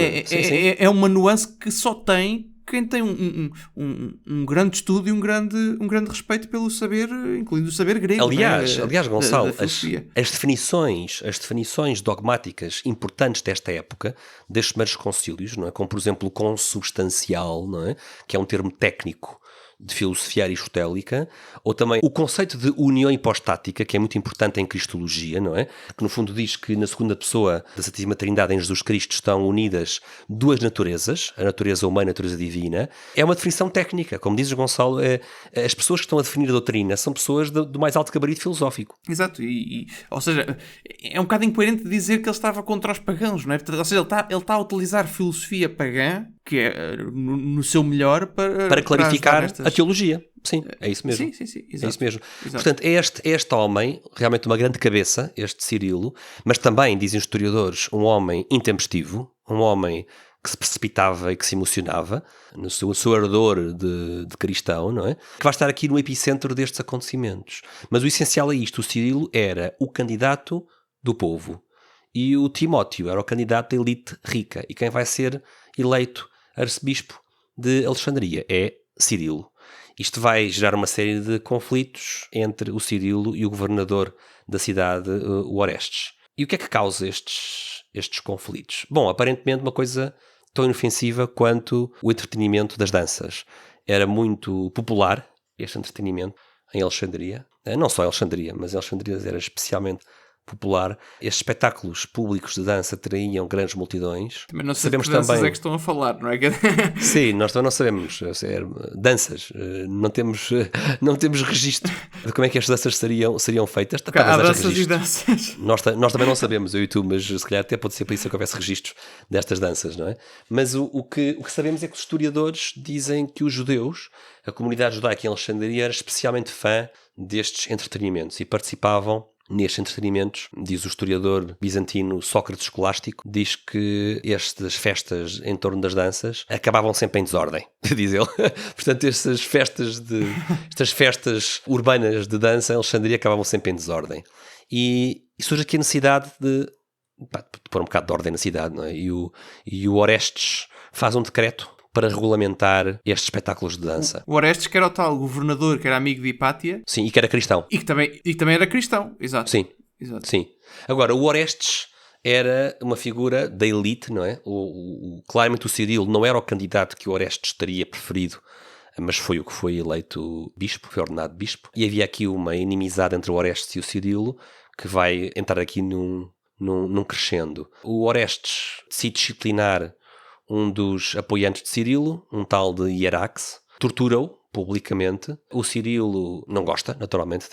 [SPEAKER 1] É uma nuance que só tem quem tem um grande estudo e um grande respeito pelo saber, incluindo o saber grego.
[SPEAKER 2] Aliás, Gonçalo, as definições dogmáticas importantes desta época, destes primeiros concílios, não é? Como por exemplo o consubstancial, não é? Que é um termo técnico de filosofia aristotélica, ou também o conceito de união hipostática, que é muito importante em cristologia, não é? Que no fundo diz que na segunda pessoa da Santíssima Trindade, em Jesus Cristo, estão unidas duas naturezas, a natureza humana e a natureza divina. É uma definição técnica, como dizes, Gonçalo, as pessoas que estão a definir a doutrina são pessoas do mais alto gabarito filosófico.
[SPEAKER 1] Exato, ou seja, é um bocado incoerente dizer que ele estava contra os pagãos, não é? Ou seja, ele está a utilizar filosofia pagã, que é no seu melhor para
[SPEAKER 2] clarificar a teologia. Sim, é isso mesmo.
[SPEAKER 1] Sim, exato.
[SPEAKER 2] É isso mesmo.
[SPEAKER 1] Exato.
[SPEAKER 2] Portanto, é este homem, realmente uma grande cabeça, este Cirilo, mas também, dizem os historiadores, um homem intempestivo, um homem que se precipitava e que se emocionava, no seu ardor de cristão, não é? Que vai estar aqui no epicentro destes acontecimentos. Mas o essencial é isto, o Cirilo era o candidato do povo e o Timóteo era o candidato da elite rica. E quem vai ser eleito arcebispo de Alexandria é Cirilo. Isto vai gerar uma série de conflitos entre o Cirilo e o governador da cidade, o Orestes. E o que é que causa estes conflitos? Bom, aparentemente uma coisa tão inofensiva quanto o entretenimento das danças. Era muito popular este entretenimento em Alexandria. Não só em Alexandria, mas em Alexandria era especialmente popular. Estes espetáculos públicos de dança atraíam grandes multidões.
[SPEAKER 1] Também não sabemos que danças é que estão a falar, não é?
[SPEAKER 2] Sim, nós também não sabemos. Danças. Não temos registro de como é que estas danças seriam feitas.
[SPEAKER 1] Há danças e danças.
[SPEAKER 2] Nós também não sabemos, eu e tu, mas se calhar até pode ser por isso que houvesse registros destas danças, não é? Mas o que sabemos é que os historiadores dizem que os judeus, a comunidade judaica em Alexandria, era especialmente fã destes entretenimentos e participavam nestes entretenimentos. Diz o historiador bizantino Sócrates Escolástico, diz que estas festas em torno das danças acabavam sempre em desordem, diz ele. Portanto, estas festas urbanas de dança em Alexandria acabavam sempre em desordem. E surge aqui a necessidade de pôr um bocado de ordem na cidade, não é? E o Orestes faz um decreto para regulamentar estes espetáculos de dança.
[SPEAKER 1] O Orestes, que era o tal governador, que era amigo de Hipátia.
[SPEAKER 2] Sim, e que era cristão.
[SPEAKER 1] E que também era cristão, exato.
[SPEAKER 2] Sim,
[SPEAKER 1] exato.
[SPEAKER 2] Sim. Agora, o Orestes era uma figura da elite, não é? Claramente o Cirilo não era o candidato que o Orestes teria preferido, mas foi o que foi eleito bispo, foi ordenado bispo. E havia aqui uma inimizade entre o Orestes e o Cirilo, que vai entrar aqui num crescendo. O Orestes decide disciplinar um dos apoiantes de Cirilo, um tal de Hierax, tortura-o publicamente. O Cirilo não gosta, naturalmente,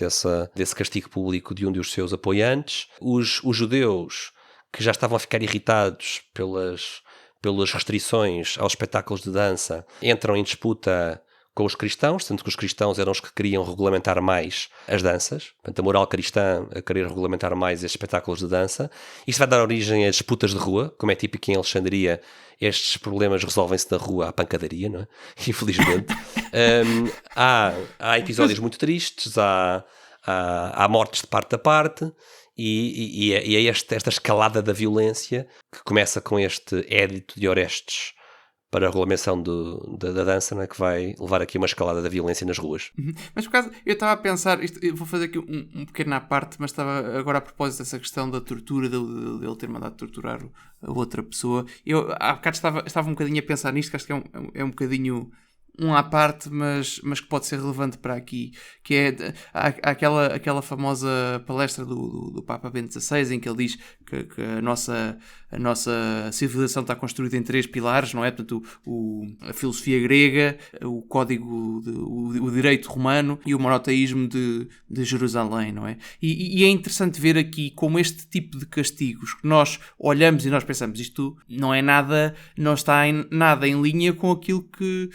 [SPEAKER 2] desse castigo público de um dos seus apoiantes. Os judeus, que já estavam a ficar irritados pelas restrições aos espetáculos de dança, entram em disputa com os cristãos, tanto que os cristãos eram os que queriam regulamentar mais as danças. Portanto, a moral cristã a querer regulamentar mais estes espetáculos de dança. Isto vai dar origem a disputas de rua, como é típico em Alexandria. Estes problemas resolvem-se na rua à pancadaria, não é? Infelizmente. Há episódios muito tristes, há há mortes de parte a parte, e é esta escalada da violência que começa com este édito de Orestes para a regulamentação da dança, né, que vai levar aqui uma escalada da violência nas ruas.
[SPEAKER 1] Mas por acaso, eu estava a pensar, eu vou fazer aqui um pequeno à parte, mas estava agora a propósito dessa questão da tortura, dele ter mandado torturar a outra pessoa. Eu há bocado estava um bocadinho a pensar nisto, que acho que é um bocadinho à parte, mas que pode ser relevante para aqui, que é aquela famosa palestra do Papa Bento XVI, em que ele diz que a nossa civilização está construída em 3 pilares, não é? Portanto, a filosofia grega, o código, o direito romano e o monoteísmo de Jerusalém, não é? E é interessante ver aqui como este tipo de castigos que nós olhamos e nós pensamos, isto não está nada em linha com aquilo que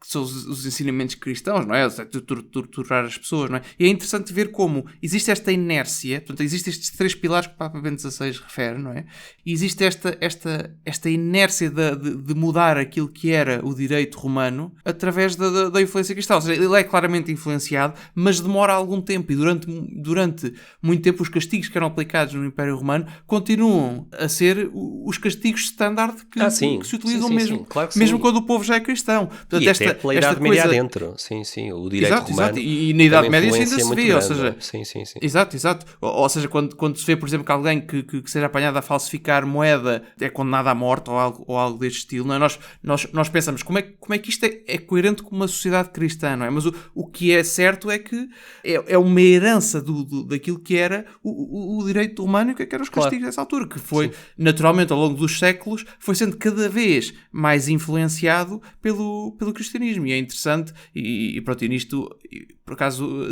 [SPEAKER 1] são os ensinamentos cristãos, não é? Torturar as pessoas, não é? E é interessante ver como existe esta inércia, portanto, existem estes 3 pilares que o Papa Bento XVI refere, não é? E existe esta inércia de mudar aquilo que era o direito romano através da influência cristã. Ou seja, ele é claramente influenciado, mas demora algum tempo, e durante muito tempo os castigos que eram aplicados no Império Romano continuam a ser os castigos standard que se utilizam mesmo,
[SPEAKER 2] claro que
[SPEAKER 1] mesmo
[SPEAKER 2] sim.
[SPEAKER 1] Quando o povo já é cristão. Portanto,
[SPEAKER 2] até pela Idade Média adentro. Sim, o direito romano.
[SPEAKER 1] E na Idade Média ainda se vê, ou seja...
[SPEAKER 2] Sim.
[SPEAKER 1] Exato. Ou seja, quando se vê, por exemplo, que alguém que seja apanhado a falsificar moeda é condenado à morte ou algo deste estilo, não é? Nós pensamos, como é que isto é coerente com uma sociedade cristã, não é? Mas o que é certo é que é uma herança daquilo que era o direito romano e o que eram os castigos dessa altura, que foi, naturalmente, ao longo dos séculos, foi sendo cada vez mais influenciado pelo cristianismo. E é interessante, e pronto, e nisto, por acaso,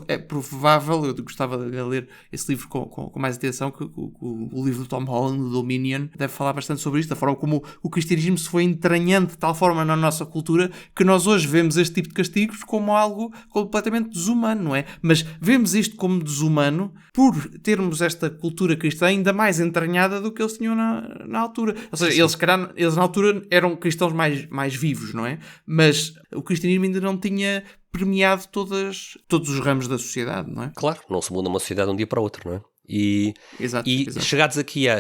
[SPEAKER 1] é provável, eu gostava de ler esse livro com mais atenção, que o livro do Tom Holland, do Dominion, deve falar bastante sobre isto, da forma como o cristianismo se foi entranhando de tal forma na nossa cultura que nós hoje vemos este tipo de castigos como algo completamente desumano, não é? Mas vemos isto como desumano por termos esta cultura cristã ainda mais entranhada do que eles tinham na altura. Ou seja, eles na altura eram cristãos mais vivos, não é? Mas o cristianismo ainda não tinha permeado todos os ramos da sociedade, não é?
[SPEAKER 2] Claro, não se muda uma sociedade de um dia para o outro, não é?
[SPEAKER 1] Exato.
[SPEAKER 2] Chegado aqui a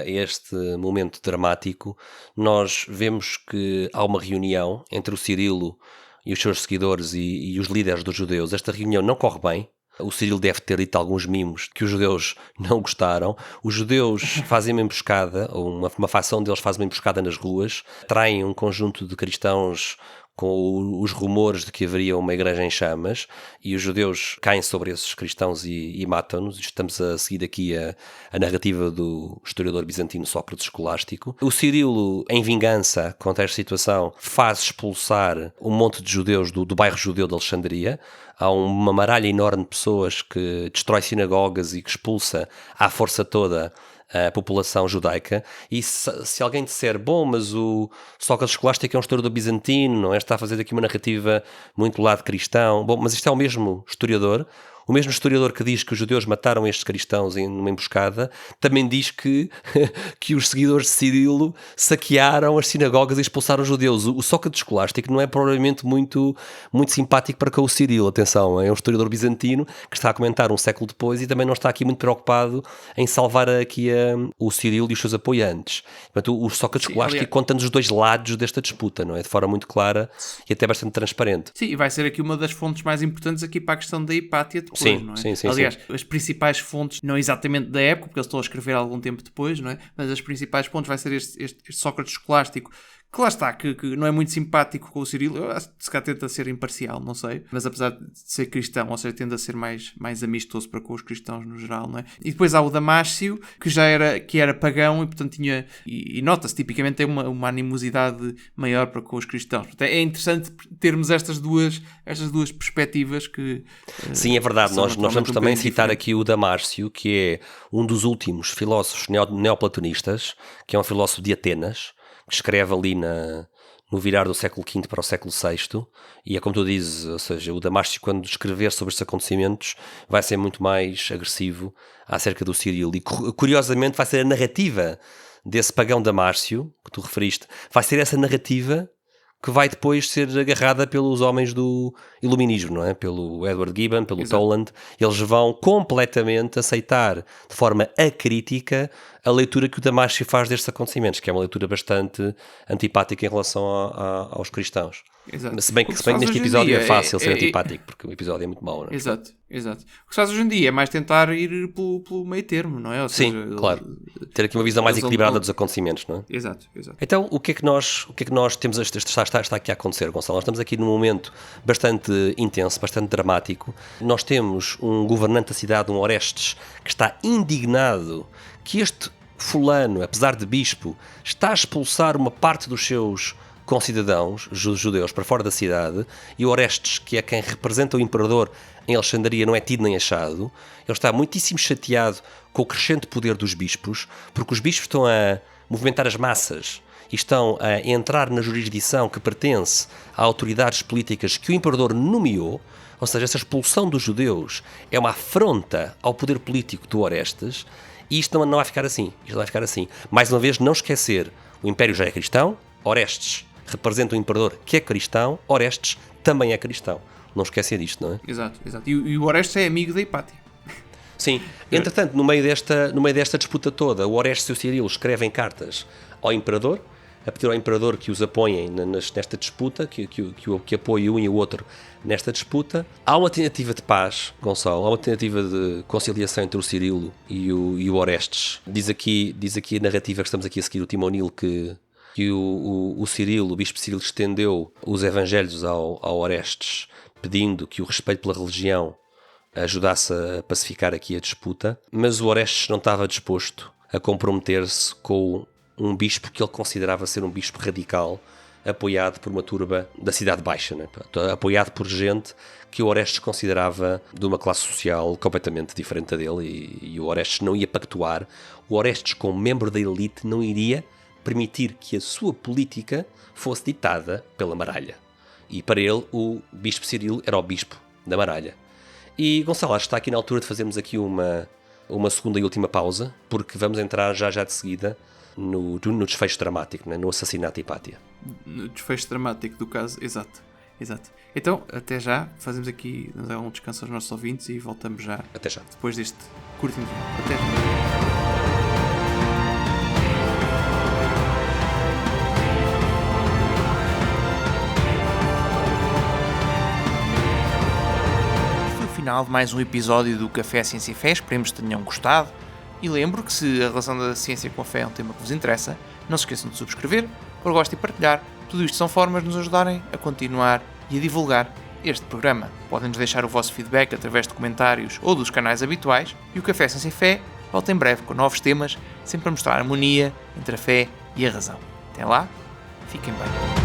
[SPEAKER 2] este momento dramático, nós vemos que há uma reunião entre o Cirilo e os seus seguidores e os líderes dos judeus. Esta reunião não corre bem. O Cirilo deve ter dito alguns mimos que os judeus não gostaram. Os judeus fazem uma emboscada, ou uma facção deles faz uma emboscada nas ruas, traem um conjunto de cristãos com os rumores de que haveria uma igreja em chamas, e os judeus caem sobre esses cristãos e matam-nos. Estamos a seguir aqui a narrativa do historiador bizantino Sócrates Escolástico. O Cirilo, em vingança contra esta situação, faz expulsar um monte de judeus do bairro judeu de Alexandria. Há uma maralha enorme de pessoas que destrói sinagogas e que expulsa à força toda a população judaica. E se alguém disser, bom, mas o Sócrates Escolástico é um historiador bizantino, não é? Está a fazer aqui uma narrativa muito do lado cristão. Bom, mas isto é o mesmo historiador que diz que os judeus mataram estes cristãos numa emboscada, também diz que os seguidores de Cirilo saquearam as sinagogas e expulsaram os judeus. O Sócrates Escolástico não é provavelmente muito simpático para com o Cirilo. Atenção, é um historiador bizantino que está a comentar um século depois e também não está aqui muito preocupado em salvar aqui o Cirilo e os seus apoiantes. Portanto, o Sócrates Escolástico conta-nos os dois lados desta disputa, não é? De forma muito clara e até bastante transparente.
[SPEAKER 1] Sim, e vai ser aqui uma das fontes mais importantes aqui para a questão da Hipátia depois,
[SPEAKER 2] sim,
[SPEAKER 1] não é?
[SPEAKER 2] Sim,
[SPEAKER 1] aliás, as principais fontes, não exatamente da época, porque eles estão a escrever algum tempo depois, não é? Mas as principais fontes vai ser este Sócrates Escolástico, que lá está, que não é muito simpático com o Cirilo. Eu acho que se calhar tenta ser imparcial, não sei, mas apesar de ser cristão, ou seja, tende a ser mais amistoso para com os cristãos no geral, não é? E depois há o Damásio, que era pagão e portanto tinha, e nota-se, tipicamente tem uma animosidade maior para com os cristãos. Portanto, é interessante termos estas duas perspectivas que...
[SPEAKER 2] Sim, é verdade, nós vamos também citar aqui o Damásio, que é um dos últimos filósofos neoplatonistas, que é um filósofo de Atenas, que escreve ali no virar do século V para o século VI, e é como tu dizes, ou seja, o Damásio, quando escrever sobre estes acontecimentos, vai ser muito mais agressivo acerca do Cirilo, e curiosamente vai ser a narrativa desse pagão Damásio, que tu referiste, vai ser essa narrativa que vai depois ser agarrada pelos homens do iluminismo, não é? Pelo Edward Gibbon, pelo Toland. Eles vão completamente aceitar de forma acrítica a leitura que o Damasio faz destes acontecimentos, que é uma leitura bastante antipática em relação aos cristãos.
[SPEAKER 1] Exato.
[SPEAKER 2] Se bem que neste episódio é fácil ser antipático, porque o episódio é muito mau, não é?
[SPEAKER 1] Exato. O que se faz hoje em dia é mais tentar ir pelo meio termo, não é? Ou
[SPEAKER 2] sim,
[SPEAKER 1] seja,
[SPEAKER 2] claro. Ter aqui uma visão mais equilibrada dos acontecimentos, não é?
[SPEAKER 1] Exato.
[SPEAKER 2] Então, o que é que nós temos está aqui a acontecer, Gonçalo? Nós estamos aqui num momento bastante intenso, bastante dramático. Nós temos um governante da cidade, um Orestes, que está indignado que este fulano, apesar de bispo, está a expulsar uma parte dos seus concidadãos judeus para fora da cidade, e o Orestes, que é quem representa o imperador em Alexandria, não é tido nem achado. Ele está muitíssimo chateado com o crescente poder dos bispos, porque os bispos estão a movimentar as massas e estão a entrar na jurisdição que pertence a autoridades políticas que o imperador nomeou. Ou seja, essa expulsão dos judeus é uma afronta ao poder político do Orestes, e isto não vai ficar assim. Mais uma vez, não esquecer, o Império já é cristão, Orestes representa o imperador que é cristão, Orestes também é cristão. Não esquecer disto, não é?
[SPEAKER 1] Exato. E o Orestes é amigo da Hipátia.
[SPEAKER 2] Sim. Entretanto, no meio desta disputa toda, o Orestes e o Cirilo escrevem cartas ao imperador, a pedir ao imperador que os apoiem nesta disputa, que apoie um e o outro nesta disputa. Há uma tentativa de paz, Gonçalo, há uma tentativa de conciliação entre o Cirilo e o Orestes. Diz aqui a narrativa que estamos aqui a seguir, o Timonil, que o Cirilo, o bispo Cirilo, estendeu os evangelhos ao Orestes, pedindo que o respeito pela religião ajudasse a pacificar aqui a disputa, mas o Orestes não estava disposto a comprometer-se com um bispo que ele considerava ser um bispo radical, apoiado por uma turba da Cidade Baixa, né? Apoiado por gente que o Orestes considerava de uma classe social completamente diferente da dele, e o Orestes não ia pactuar. O Orestes, como membro da elite, não iria permitir que a sua política fosse ditada pela Maralha. E para ele, o bispo Cirilo era o bispo da Maralha. E, Gonçalo, acho que está aqui na altura de fazermos aqui uma segunda e última pausa, porque vamos entrar já de seguida no desfecho dramático, né? No assassinato de Hipátia.
[SPEAKER 1] No desfecho dramático do caso, exato. Então, até já, fazemos aqui um descanso aos nossos ouvintes e voltamos já.
[SPEAKER 2] Até já.
[SPEAKER 1] Depois deste curto intervalo. Até já. Final de mais um episódio do Café Ciência e Fé, esperemos que tenham gostado, e lembro que se a relação da ciência com a fé é um tema que vos interessa, não se esqueçam de subscrever, por gosto e partilhar. Tudo isto são formas de nos ajudarem a continuar e a divulgar este programa. Podem-nos deixar o vosso feedback através de comentários ou dos canais habituais, e o Café Ciência e Fé volta em breve com novos temas, sempre a mostrar a harmonia entre a fé e a razão. Até lá, fiquem bem.